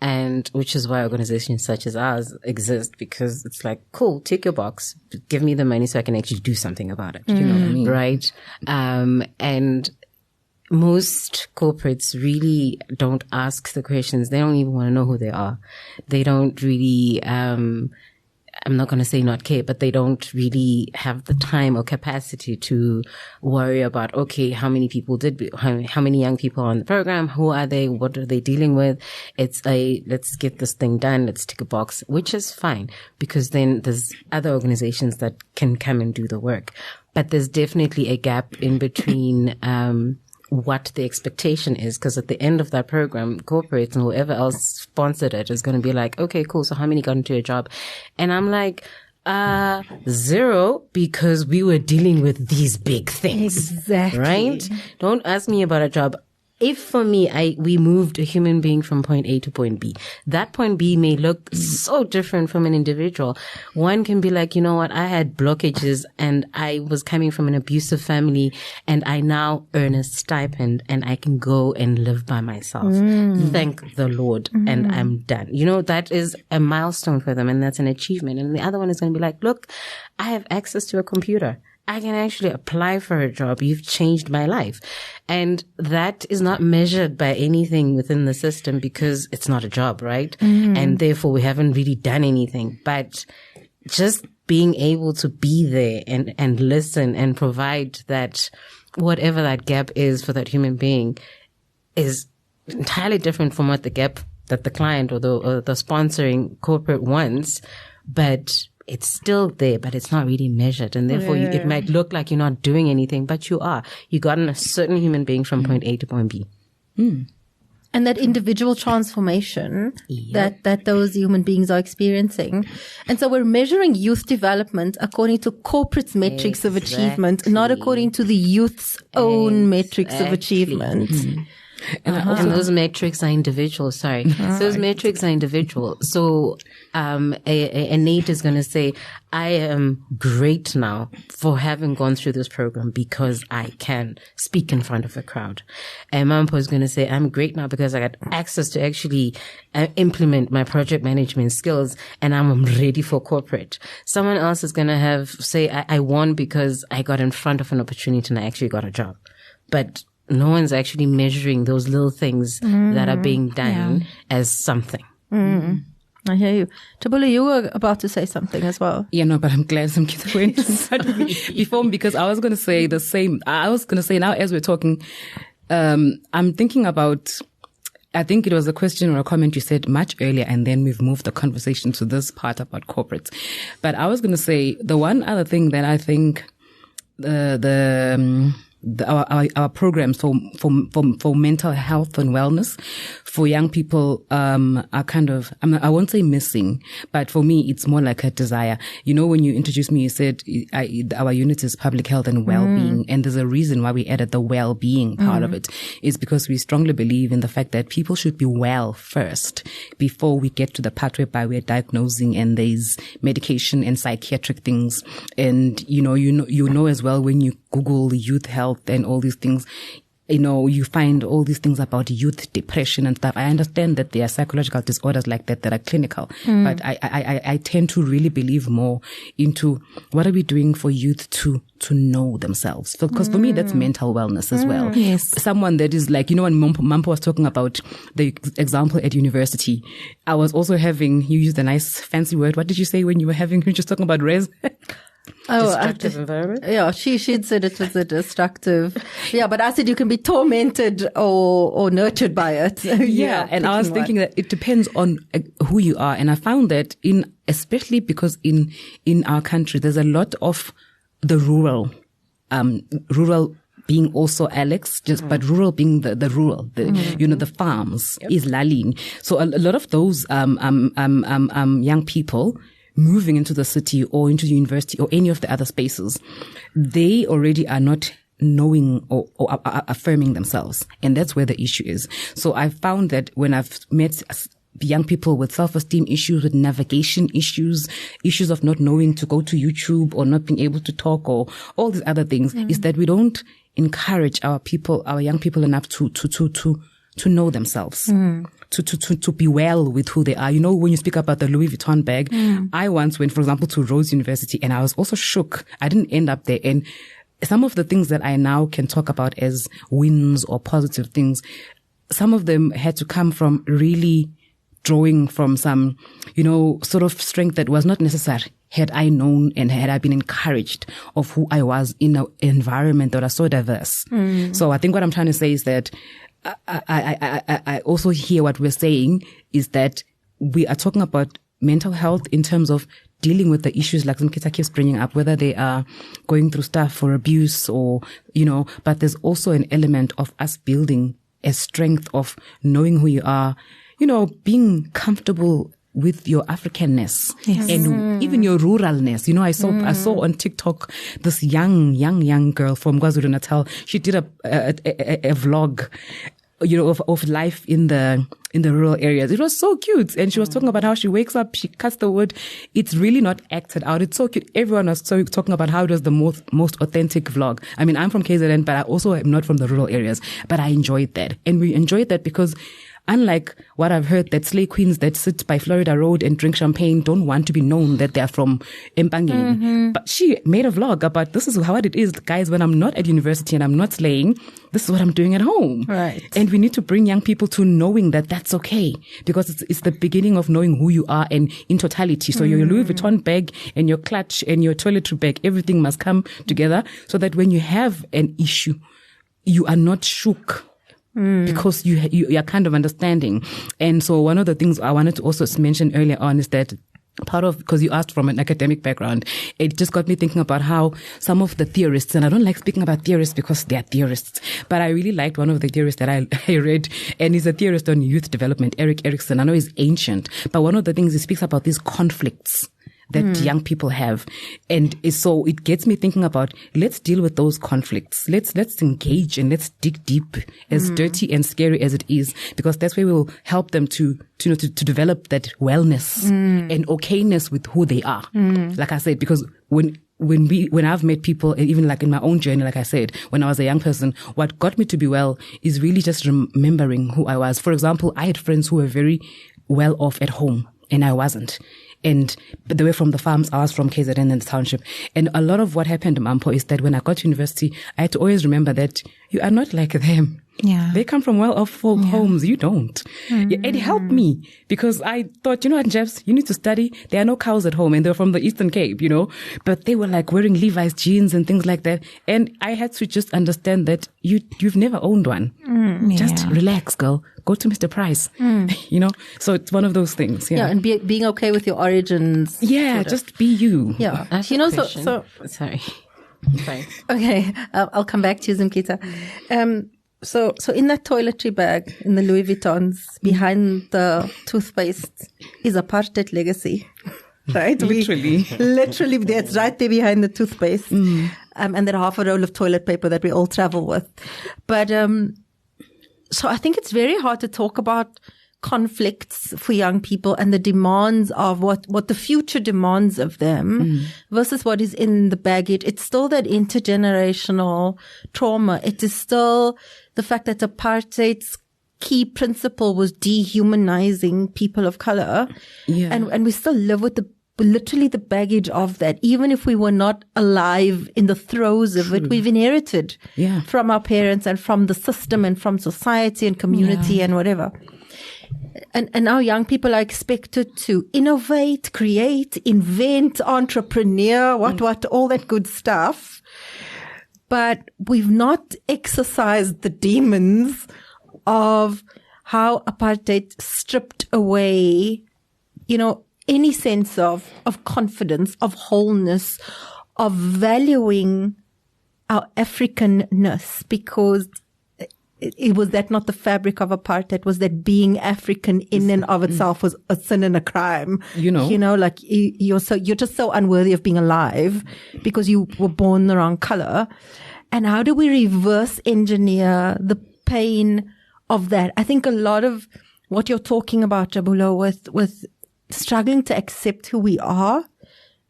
And which is why organizations such as ours exist, because it's like, cool, tick your box, give me the money so I can actually do something about it. You know what I mean? Right. And most corporates really don't ask the questions. They don't even want to know who they are. They don't really, I'm not going to say not care, but they don't really have the time or capacity to worry about, okay, how many people how many young people are on the program? Who are they? What are they dealing with? It's let's get this thing done. Let's tick a box, which is fine, because then there's other organizations that can come and do the work. But there's definitely a gap in between, what the expectation is, because at the end of that program, corporates and whoever else sponsored it is going to be like, okay, cool. So how many got into a job? And I'm like, 0, because we were dealing with these big things. Exactly. Right? Don't ask me about a job. If for me, we moved a human being from point A to point B, that point B may look so different from an individual. One can be like, you know what? I had blockages and I was coming from an abusive family and I now earn a stipend and I can go and live by myself. Thank the Lord. And I'm done. That is a milestone for them and that's an achievement. And the other one is going to be like, look, I have access to a computer. I can actually apply for a job. You've changed my life. And that is not measured by anything within the system because it's not a job, right? And therefore we haven't really done anything. But just being able to be there and listen and provide that, whatever that gap is for that human being, is entirely different from what the gap that the client or the sponsoring corporate wants. But it's still there, but it's not really measured. And therefore, it might look like you're not doing anything, but you are. You got a certain human being from point A to point B. And that individual transformation that those human beings are experiencing. And so we're measuring youth development according to corporate metrics of achievement, not according to the youth's own metrics of achievement. And those metrics are individual. Sorry. Those metrics are individual. So, a Nate is going to say, I am great now for having gone through this program because I can speak in front of a crowd. And Mampo is going to say, I'm great now because I got access to actually implement my project management skills and I'm ready for corporate. Someone else is going to say, I won because I got in front of an opportunity and I actually got a job. But no one's actually measuring those little things that are being done as something. I hear you. Tabula, you were about to say something as well. Yeah, no, but I'm glad some kids went before me because I was going to say the same. I was going to say now as we're talking, I'm thinking about, I think it was a question or a comment you said much earlier, and then we've moved the conversation to this part about corporates. But I was going to say the one other thing that I think our programs for mental health and wellness for young people are kind of, I won't say missing, but for me it's more like a desire. You know, when you introduced me, you said our unit is public health and well-being, and there's a reason why we added the well-being part of it, is because we strongly believe in the fact that people should be well first before we get to the part whereby we're diagnosing and there's medication and psychiatric things. And you know as well, when you Google youth health and all these things, you know, you find all these things about youth depression and stuff. I understand that there are psychological disorders like that are clinical, but I tend to really believe more into what are we doing for youth to know themselves. Because for me, that's mental wellness as well. Yes. Someone that is like, you know, when Mampo was talking about the example at university, I was also having, you used a nice fancy word. What did you say when you were just talking about res? Destructive environment. Yeah, she'd said it was a destructive. Yeah, but I said you can be tormented or nurtured by it. Yeah, and I was thinking that it depends on who you are, and I found that especially because in our country there's a lot of the rural being also Alex, but rural being the rural, you know, the farms is Lalin. So a lot of those young people moving into the city or into the university or any of the other spaces, they already are not knowing or affirming themselves. And that's where the issue is. So I found that when I've met young people with self-esteem issues, with navigation issues of not knowing to go to YouTube or not being able to talk or all these other things, is that we don't encourage our young people enough to know themselves. To be well with who they are. You know, when you speak about the Louis Vuitton bag, I once went, for example, to Rhodes University, and I was also shook. I didn't end up there. And some of the things that I now can talk about as wins or positive things, some of them had to come from really drawing from some, you know, sort of strength that was not necessary had I known and had I been encouraged of who I was in an environment that was so diverse. So I think what I'm trying to say is that I also hear what we're saying is that we are talking about mental health in terms of dealing with the issues like Mkita keeps bringing up, whether they are going through stuff for abuse or, you know, but there's also an element of us building a strength of knowing who you are, you know, being comfortable with your Africanness and even your ruralness. You know, I saw on TikTok this young girl from KwaZulu-Natal. She did a vlog, you know, of life in the rural areas. It was so cute. And she was talking about how she wakes up, she cuts the wood. It's really not acted out. It's so cute. Everyone was talking about how it was the most authentic vlog. I mean, I'm from KZN, but I also am not from the rural areas, but I enjoyed that. And we enjoyed that because unlike what I've heard that slay queens that sit by Florida Road and drink champagne don't want to be known that they're from Empangeni. But she made a vlog about this is how it is, guys, when I'm not at university and I'm not slaying, this is what I'm doing at home. Right. And we need to bring young people to knowing that that's okay, because it's the beginning of knowing who you are and in totality. So your Louis Vuitton bag and your clutch and your toiletry bag, everything must come together so that when you have an issue, you are not shook. Because you are kind of understanding. And so one of the things I wanted to also mention earlier on is that part of, because you asked from an academic background, it just got me thinking about how some of the theorists, and I don't like speaking about theorists because they're theorists, but I really liked one of the theorists that I read, and he's a theorist on youth development, Erik Erikson. I know he's ancient, but one of the things he speaks about these conflicts that young people have. And so it gets me thinking about, let's deal with those conflicts. Let's engage and let's dig deep, as dirty and scary as it is, because that's where we'll help them to develop that wellness and okayness with who they are. Like I said, because when I've met people, even like in my own journey, like I said, when I was a young person, what got me to be well is really just remembering who I was. For example, I had friends who were very well off at home and I wasn't. But they were from the farms. I was from KZN and the township. And a lot of what happened in Mampo is that when I got to university, I had to always remember that you are not like them. Yeah. They come from well-off homes. You don't. It helped me because I thought, you know what, Jeffs, you need to study. There are no cows at home and they're from the Eastern Cape, you know, but they were like wearing Levi's jeans and things like that. And I had to just understand that you've never owned one. Just relax, girl. Go to Mr. Price, you know? So it's one of those things. Yeah. And being okay with your origins. Yeah. Just be you. Yeah. I have You know, a question. so sorry. Fine. Okay, I'll come back to you, Zimkita. So in that toiletry bag, in the Louis Vuittons, behind the toothpaste is apartheid legacy, right? Literally. Literally, that's right there behind the toothpaste. And then half a roll of toilet paper that we all travel with. But so I think it's very hard to talk about conflicts for young people and the demands of what the future demands of them versus what is in the baggage. It's still that intergenerational trauma. It is still the fact that apartheid's key principle was dehumanizing people of color. Yeah. And we still live with literally the baggage of that. Even if we were not alive in the throes of it, we've inherited from our parents and from the system and from society and community and whatever. And now young people are expected to innovate, create, invent, entrepreneur, what, all that good stuff. But we've not exercised the demons of how apartheid stripped away, any sense of confidence, of wholeness, of valuing our Africanness, because it was that not the fabric of apartheid, was that being African in and of itself was a sin and a crime. Like you're just so unworthy of being alive because you were born the wrong color. And how do we reverse engineer the pain of that? I think a lot of what you're talking about, Jabulo, with struggling to accept who we are,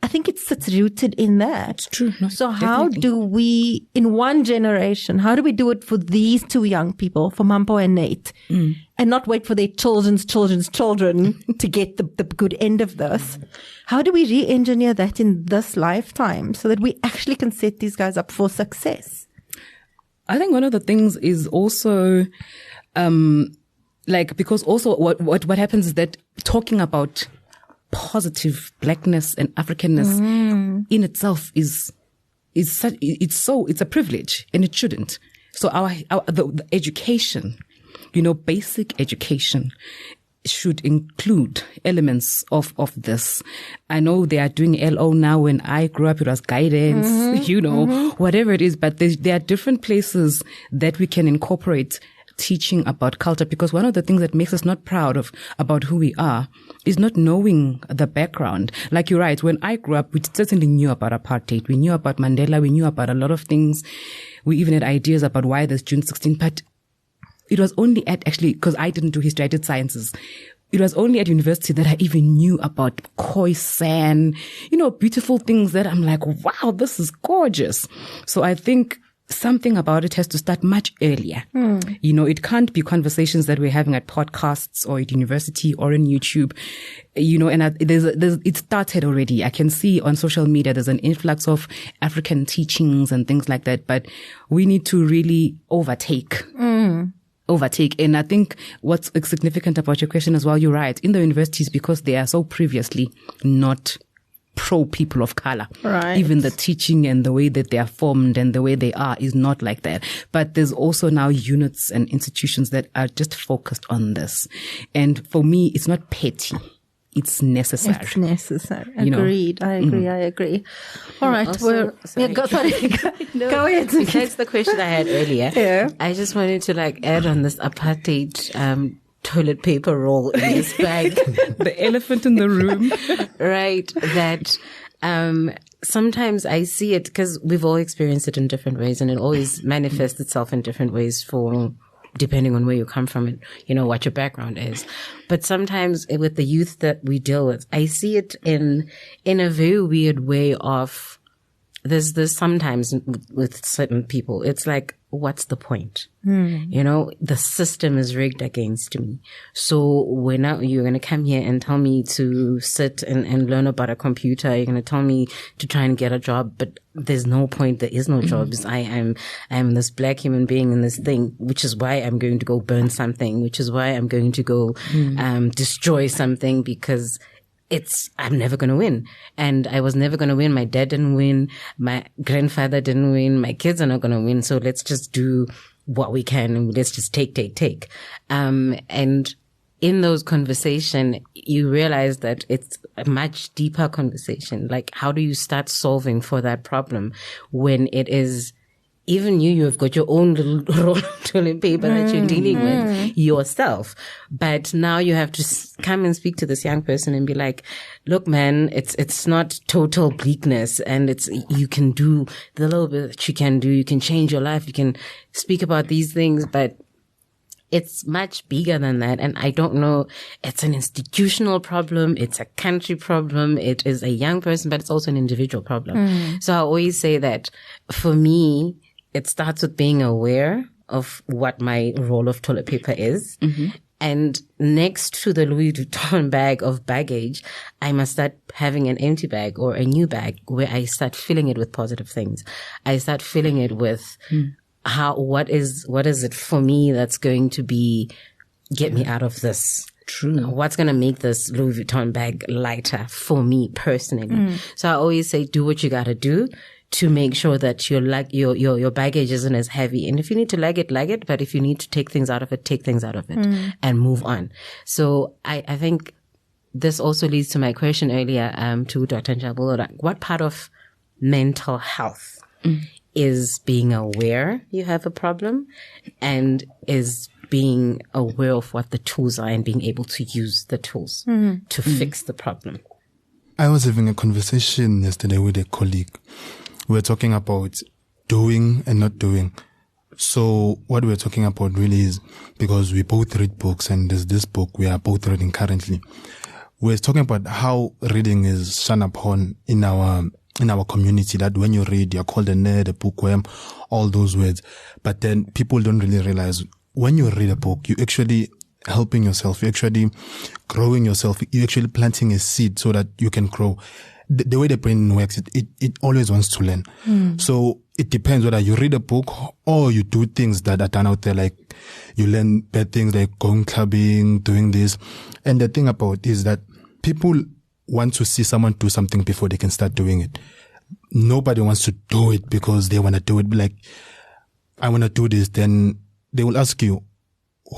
I think it sits rooted in that. It's true. No, so how do we, in one generation, how do we do it for these two young people, for Mampo and Nate, and not wait for their children's children to get the good end of this? How do we re-engineer that in this lifetime so that we actually can set these guys up for success? I think one of the things is also, because also what happens is that talking about positive blackness and Africanness in itself is it's a privilege, and it shouldn't. So the education, basic education should include elements of this. I know they are doing LO now. When I grew up, it was guidance, whatever it is, but there are different places that we can incorporate teaching about culture, because one of the things that makes us not proud about who we are is not knowing the background. Like you're right, when I grew up, we certainly knew about apartheid. We knew about Mandela. We knew about a lot of things. We even had ideas about why there's June 16, but it was only because I didn't do history, I did sciences. It was only at university that I even knew about Khoisan, beautiful things that I'm like, wow, this is gorgeous. So I think something about it has to start much earlier. It can't be conversations that we're having at podcasts or at university or on YouTube, and it started already. I can see on social media there's an influx of African teachings and things like that, but we need to really overtake. And I think what's significant about your question as well, you're right, in the universities, because they are so previously not pro people of color. Right. Even the teaching and the way that they are formed and the way they are is not like that. But there's also now units and institutions that are just focused on this. And for me, it's not petty. It's necessary. It's necessary. Agreed. I agree. All right. Also, go ahead. Besides the question I had earlier, I just wanted to add on this apartheid toilet paper roll in this bag. The elephant in the room. Right. That sometimes I see it, because we've all experienced it in different ways, and it always manifests itself in different ways depending on where you come from and, what your background is. But sometimes with the youth that we deal with, I see it in a very weird way of, there's sometimes with certain people, it's like, what's the point? The system is rigged against me. So when you're going to come here and tell me to sit and learn about a computer, you're going to tell me to try and get a job, but there's no point. There is no jobs. I am this black human being in this thing, which is why I'm going to go burn something, which is why I'm going to go destroy something, because I'm never going to win. And I was never going to win. My dad didn't win. My grandfather didn't win. My kids are not going to win. So let's just do what we can, and let's just take. And in those conversations, you realize that it's a much deeper conversation. Like, how do you start solving for that problem when it is even you have got your own little roll of toilet paper that you're dealing with yourself. But now you have to come and speak to this young person and be like, look, man, it's not total bleakness, and you can do the little bit that you can do. You can change your life. You can speak about these things, but it's much bigger than that. And I don't know, it's an institutional problem. It's a country problem. It is a young person, but it's also an individual problem. So I always say that for me, it starts with being aware of what my roll of toilet paper is. And next to the Louis Vuitton bag of baggage, I must start having an empty bag or a new bag where I start filling it with positive things. I start filling it with what is it for me that's going to get me out of this? True. What's going to make this Louis Vuitton bag lighter for me personally? So I always say, do what you got to do to make sure that your baggage isn't as heavy. And if you need to lag it, but if you need to take things out of it, take things out of it and move on. So I think this also leads to my question earlier, to Dr. Njabulo. What part of mental health is being aware you have a problem, and is being aware of what the tools are and being able to use the tools to fix the problem? I was having a conversation yesterday with a colleague. We were talking about doing and not doing. So what we're talking about really is, because we both read books, and there's this book we are both reading currently. We're talking about how reading is shunned upon in our community, that when you read, you're called a nerd, a bookworm, all those words. But then people don't really realize when you read a book, you actually helping yourself, you're actually growing yourself, you're actually planting a seed so that you can grow. The way the brain works, it always wants to learn. So it depends whether you read a book or you do things that are done out there, like you learn bad things like going clubbing, doing this. And the thing about it is that people want to see someone do something before they can start doing it. Nobody wants to do it because they want to do it. Like, I want to do this. Then they will ask you,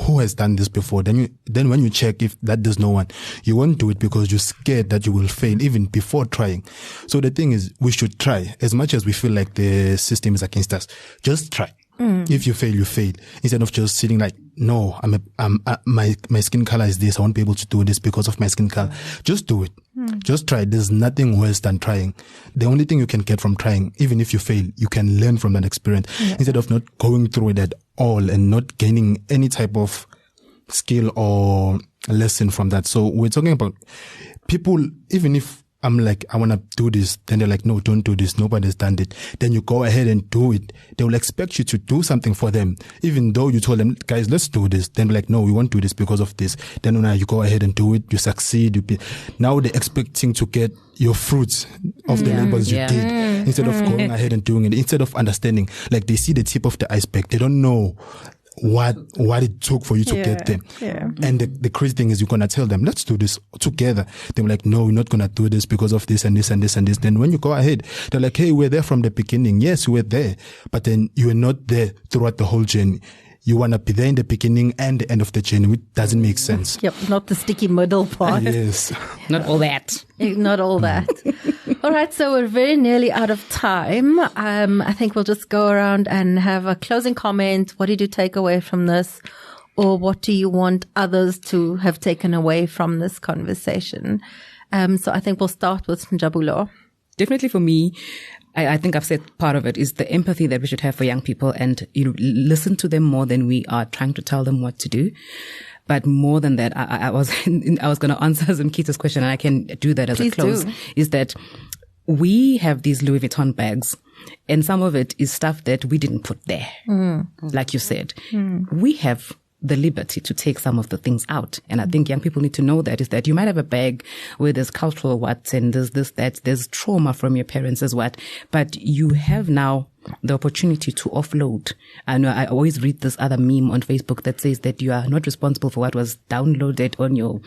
who has done this before? Then when you check, if that does no one, you won't do it because you're scared that you will fail even before trying. So the thing is, we should try. As much as we feel like the system is against us, just try. If you fail, you fail. Instead of just sitting like, no, my skin color is this. I won't be able to do this because of my skin color. Just do it. Just try. There's nothing worse than trying. The only thing you can get from trying, even if you fail, you can learn from that experience instead of not going through it at all and not gaining any type of skill or lesson from that. So we're talking about people, even if I'm like, I want to do this, then they're like, no, don't do this. Nobody's done it. Then you go ahead and do it. They will expect you to do something for them, even though you told them, guys, let's do this. Then they're like, no, we won't do this because of this. Then when you go ahead and do it, you succeed. Now they're expecting to get your fruits of the labors you did instead of going ahead and doing it, instead of understanding. Like, they see the tip of the iceberg. They don't know what it took for you to get there. And the crazy thing is, you're going to tell them, let's do this together. They're like, no, we're not going to do this because of this and this and this and this. Then when you go ahead, they're like, hey, we're there from the beginning. Yes, we're there. But then you were not there throughout the whole journey. You want to be there in the beginning and the end of the journey, which doesn't make sense. Yep, not the sticky middle part. Yes. Not all that. Not all that. All right, so we're very nearly out of time. I think we'll just go around and have a closing comment. What did you take away from this? Or what do you want others to have taken away from this conversation? So I think we'll start with Njabulo. Definitely for me, I think I've said part of it is the empathy that we should have for young people, and listen to them more than we are trying to tell them what to do. But more than that, I was going to answer Zimkita's question, and I can do that as a close. Is that we have these Louis Vuitton bags, and some of it is stuff that we didn't put there. Like you said, we have the liberty to take some of the things out. And I think young people need to know that, is that you might have a bag where there's cultural what, and there's this, that, there's trauma from your parents as what, but you have now the opportunity to offload. I know I always read this other meme on Facebook that says that you are not responsible for what was downloaded on your,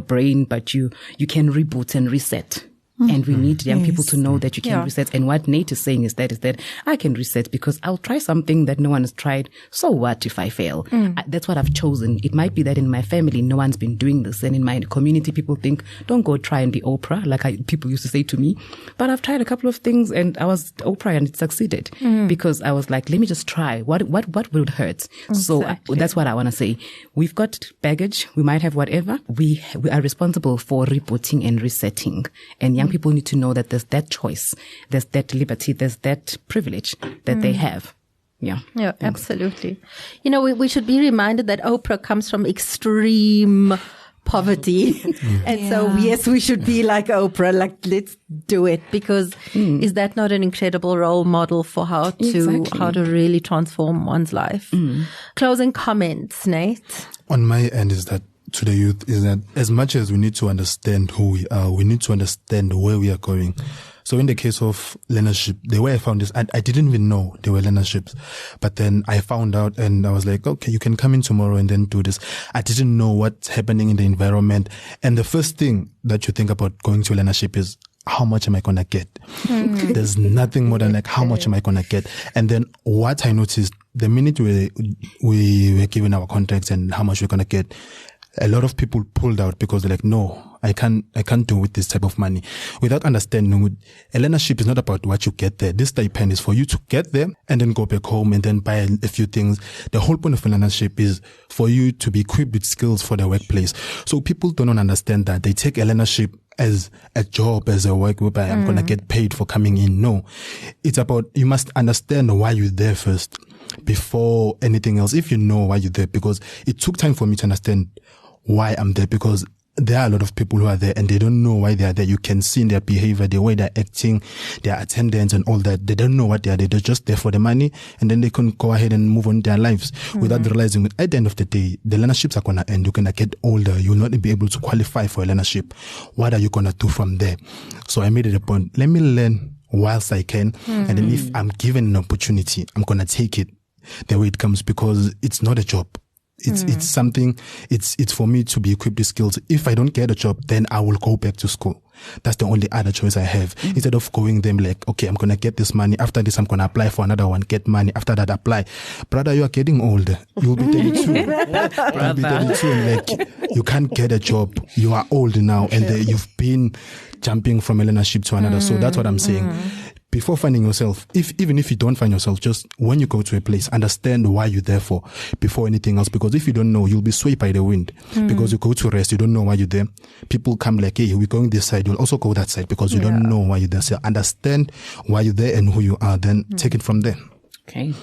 brain, but you can reboot and reset. And we need young people to know that you can reset. And what Nate is saying is that I can reset because I'll try something that no one has tried. So what if I fail? That's what I've chosen. It might be that in my family, no one's been doing this. And in my community, people think, don't go try and be Oprah, like people used to say to me. But I've tried a couple of things and I was Oprah and it succeeded because I was like, let me just try. What will it hurt? Exactly. So that's what I want to say. We've got baggage. We might have whatever. We are responsible for rebooting and resetting. And young people need to know that there's that choice, there's that liberty, there's that privilege that they have. Yeah, absolutely. You know, we should be reminded that Oprah comes from extreme poverty. And so, yes, we should be like Oprah, like, let's do it, because is that not an incredible role model for how to really transform one's life? Closing comments, Nate? On my end is that to the youth is that as much as we need to understand who we are, we need to understand where we are going. So in the case of learnership, the way I found this, I didn't even know there were learnerships. But then I found out and I was like, okay, you can come in tomorrow and then do this. I didn't know what's happening in the environment. And the first thing that you think about going to learnership is, how much am I going to get? There's nothing more than like, how much am I going to get? And then what I noticed, the minute we were given our contracts and how much we're going to get, a lot of people pulled out because they're like, no, I can't do with this type of money. Without understanding, a learnership is not about what you get there. This stipend is for you to get there and then go back home and then buy a few things. The whole point of a learnership is for you to be equipped with skills for the workplace. So people don't understand that. They take a learnership as a job, as a work whereby I'm going to get paid for coming in. No, it's about, you must understand why you're there first before anything else. If you know why you're there, because it took time for me to understand why I'm there, because there are a lot of people who are there and they don't know why they are there. You can see in their behavior, the way they're acting, their attendance and all that. They don't know what they are there. They're just there for the money and then they can go ahead and move on their lives without realizing that at the end of the day, the learnerships are going to end. You're going to get older. You'll not be able to qualify for a learnership. What are you going to do from there? So I made it a point. Let me learn whilst I can. And then if I'm given an opportunity, I'm going to take it the way it comes, because it's not a job. It's something, it's for me to be equipped with skills. If I don't get a job, then I will go back to school. That's the only other choice I have. Instead of going them like, okay, I'm going to get this money. After this, I'm going to apply for another one, get money. After that, apply. Brother, you are getting older. You'll be 32. You'll be 32 and like, you can't get a job. You are old now and you've been jumping from a learnership to another. So that's what I'm saying. Before finding yourself, even if you don't find yourself, just when you go to a place, understand why you're there for before anything else. Because if you don't know, you'll be swayed by the wind. Because you go to rest, you don't know why you're there. People come like, hey, we're going this side. You'll also go that side because you don't know why you're there. So understand why you're there and who you are. Then take it from there. Okay.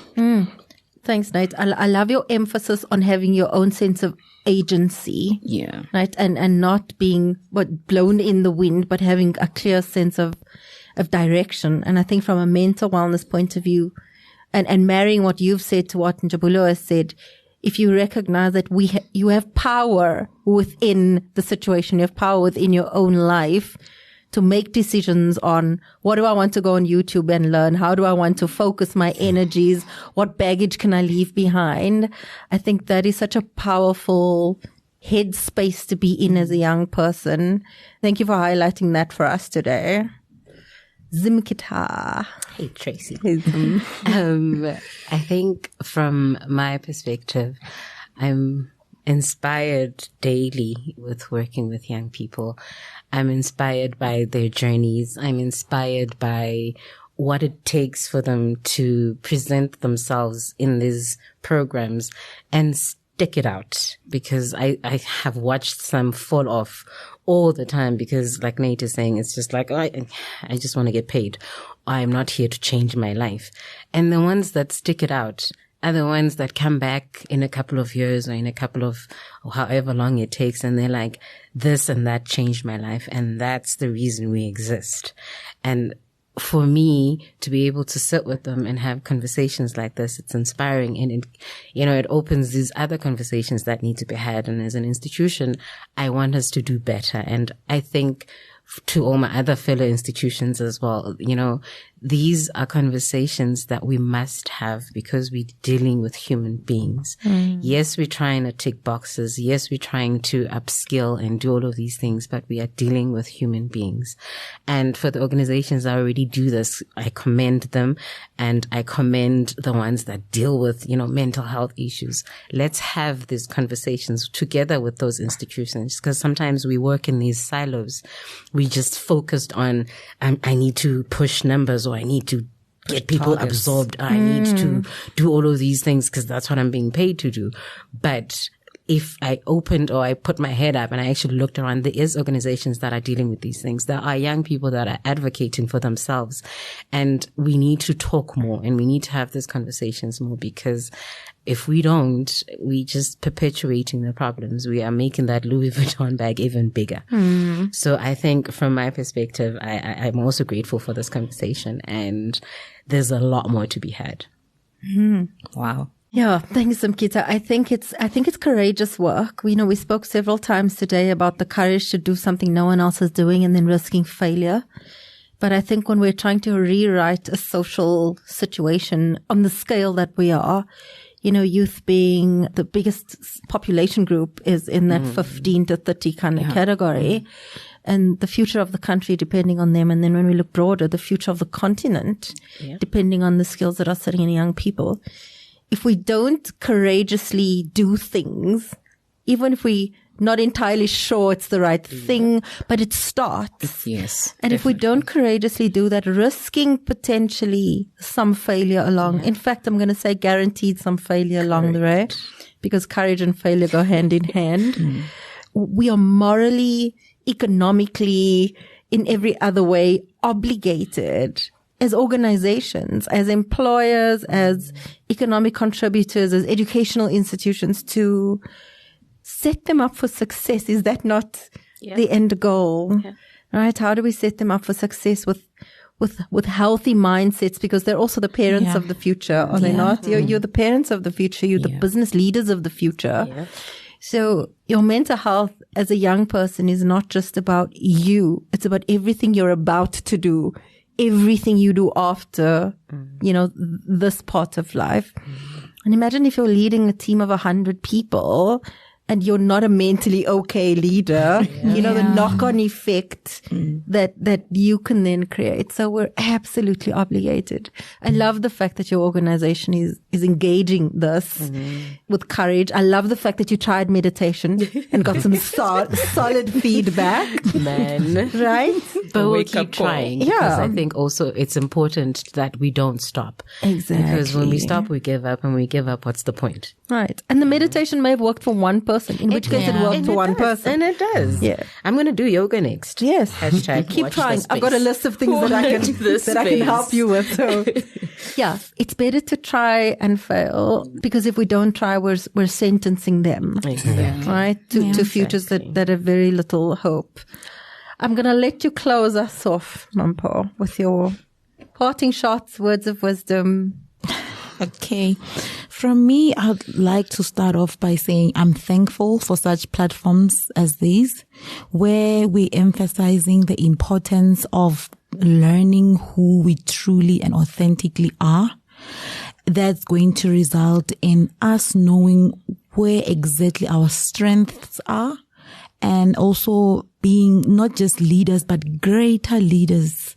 Thanks, Nate. I love your emphasis on having your own sense of agency. Yeah. Right. And not being blown in the wind, but having a clear sense of direction. And I think from a mental wellness point of view, and marrying what you've said to what Njabulo has said, if you recognize that you have power within the situation, you have power within your own life to make decisions on what do I want to go on YouTube and learn? How do I want to focus my energies? What baggage can I leave behind? I think that is such a powerful headspace to be in as a young person. Thank you for highlighting that for us today. Zimkita. Hey, Tracy. I think from my perspective, I'm inspired daily with working with young people. I'm inspired by their journeys. I'm inspired by what it takes for them to present themselves in these programs and stick it out, because I have watched some fall off all the time because, like Nate is saying, it's just like, I just want to get paid. I'm not here to change my life. And the ones that stick it out are the ones that come back in a couple of years or in a couple of however long it takes, and they're like, this and that changed my life, and that's the reason we exist. And for me to be able to sit with them and have conversations like this, it's inspiring, and it opens these other conversations that need to be had. And as an institution, I want us to do better. And I think to all my other fellow institutions as well. You know, these are conversations that we must have because we're dealing with human beings. Yes, we're trying to tick boxes. Yes, we're trying to upskill and do all of these things, but we are dealing with human beings. And for the organizations that already do this, I commend them, and I commend the ones that deal with, you know, mental health issues. Let's have these conversations together with those institutions, because sometimes we work in these silos. We just focused on, I need to push numbers, or I need to get people absorbed. I need to do all of these things because that's what I'm being paid to do. But if I opened or I put my head up and I actually looked around, there is organizations that are dealing with these things. There are young people that are advocating for themselves, and we need to talk more and we need to have these conversations more, because if we don't, we just perpetuating the problems. We are making that Louis Vuitton bag even bigger. So I think from my perspective, I'm also grateful for this conversation, and there's a lot more to be had. Wow. Yeah, thanks, Mkita. I think it's courageous work. You know, we spoke several times today about the courage to do something no one else is doing and then risking failure. But I think when we're trying to rewrite a social situation on the scale that we are, you know, youth being the biggest population group is in that 15 to 30 kind of category. And the future of the country depending on them. And then when we look broader, the future of the continent, depending on the skills that are sitting in young people. If we don't courageously do things, even if we're not entirely sure it's the right thing, but it starts. Yes. And if we don't courageously do that, risking potentially some failure along, in fact, I'm going to say guaranteed some failure along the way, because courage and failure go hand in hand. We are morally, economically, in every other way obligated as organizations, as employers, as economic contributors, as educational institutions to set them up for success. Is that not the end goal? Right? How do we set them up for success with healthy mindsets? Because they're also the parents of the future, are they not? You're the parents of the future. You're the business leaders of the future. So your mental health as a young person is not just about you. It's about everything you're about to do, everything you do after, you know, this part of life. And imagine if you're leading a team of 100 people and you're not a mentally okay leader, you know, the knock-on effect that you can then create. So we're absolutely obligated. I love the fact that your organization is engaging this with courage. I love the fact that you tried meditation and got some solid feedback. Man. Right? But we'll keep trying. Yeah. Because I think also it's important that we don't stop. Exactly. Because when we stop, we give up. And we give up, what's the point? Right. And the meditation may have worked for one person, in which case it worked for one person. And it does. Yeah. I'm going to do yoga next. Yes. Hashtag keep watch trying. this I've got a list of things that I can help you with. So yeah, it's better to try and fail, because if we don't try, we're sentencing them, right? To futures that have very little hope. I'm going to let you close us off, Mampo, with your parting shots, words of wisdom. Okay. From me, I'd like to start off by saying I'm thankful for such platforms as these, where we're emphasizing the importance of learning who we truly and authentically are. That's going to result in us knowing where exactly our strengths are, and also being not just leaders, but greater leaders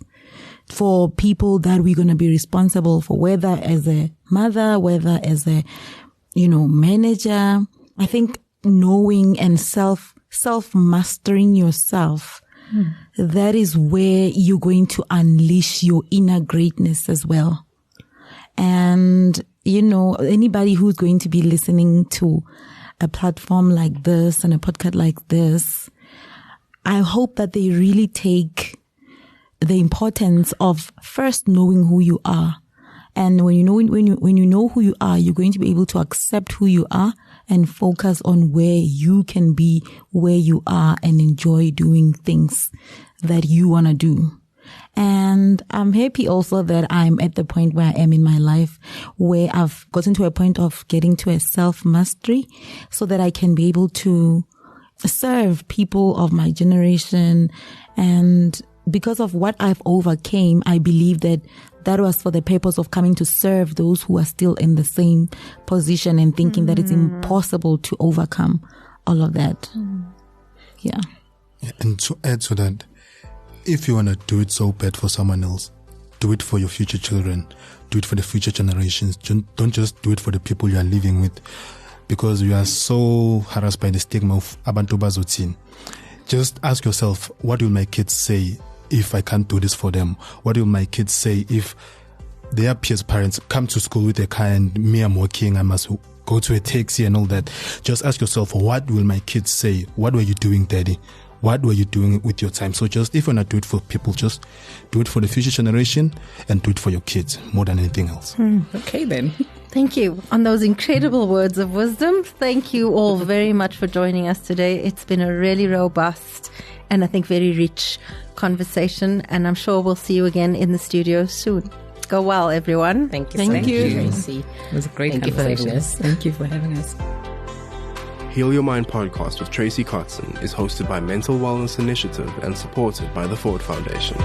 for people that we're going to be responsible for, whether as a mother, whether as a, you know, manager. I think knowing and self-mastering yourself, that is where you're going to unleash your inner greatness as well. And, you know, anybody who's going to be listening to a platform like this and a podcast like this, I hope that they really take the importance of first knowing who you are. And when you know who you are, you're going to be able to accept who you are and focus on where you can be where you are and enjoy doing things that you want to do. And I'm happy also that I'm at the point where I am in my life, where I've gotten to a point of getting to a self-mastery so that I can be able to serve people of my generation. And because of what I've overcame, I believe that was for the purpose of coming to serve those who are still in the same position and thinking that it's impossible to overcome all of that. Yeah. And to add to that, if you want to do it so bad for someone else, do it for your future children. Do it for the future generations. Don't just do it for the people you are living with, because you are so harassed by the stigma of abantu bazothini. Just ask yourself, what will my kids say if I can't do this for them? What will my kids say if their peers' parents come to school with a car and me, I'm working, I must go to a taxi and all that? Just ask yourself, what will my kids say? What were you doing, Daddy? What were you doing with your time? So just, if you want to do it for people, just do it for the future generation and do it for your kids more than anything else. Okay, then. Thank you. On those incredible words of wisdom, thank you all very much for joining us today. It's been a really robust and I think very rich conversation, and I'm sure we'll see you again in the studio soon. Go well, everyone. Thank you. Thank you. Tracy. It was a great Thank you for conversation. having us. Thank you for having us. Heal Your Mind podcast with Tracy Kotzen is hosted by Mental Wellness Initiative and supported by the Ford Foundation.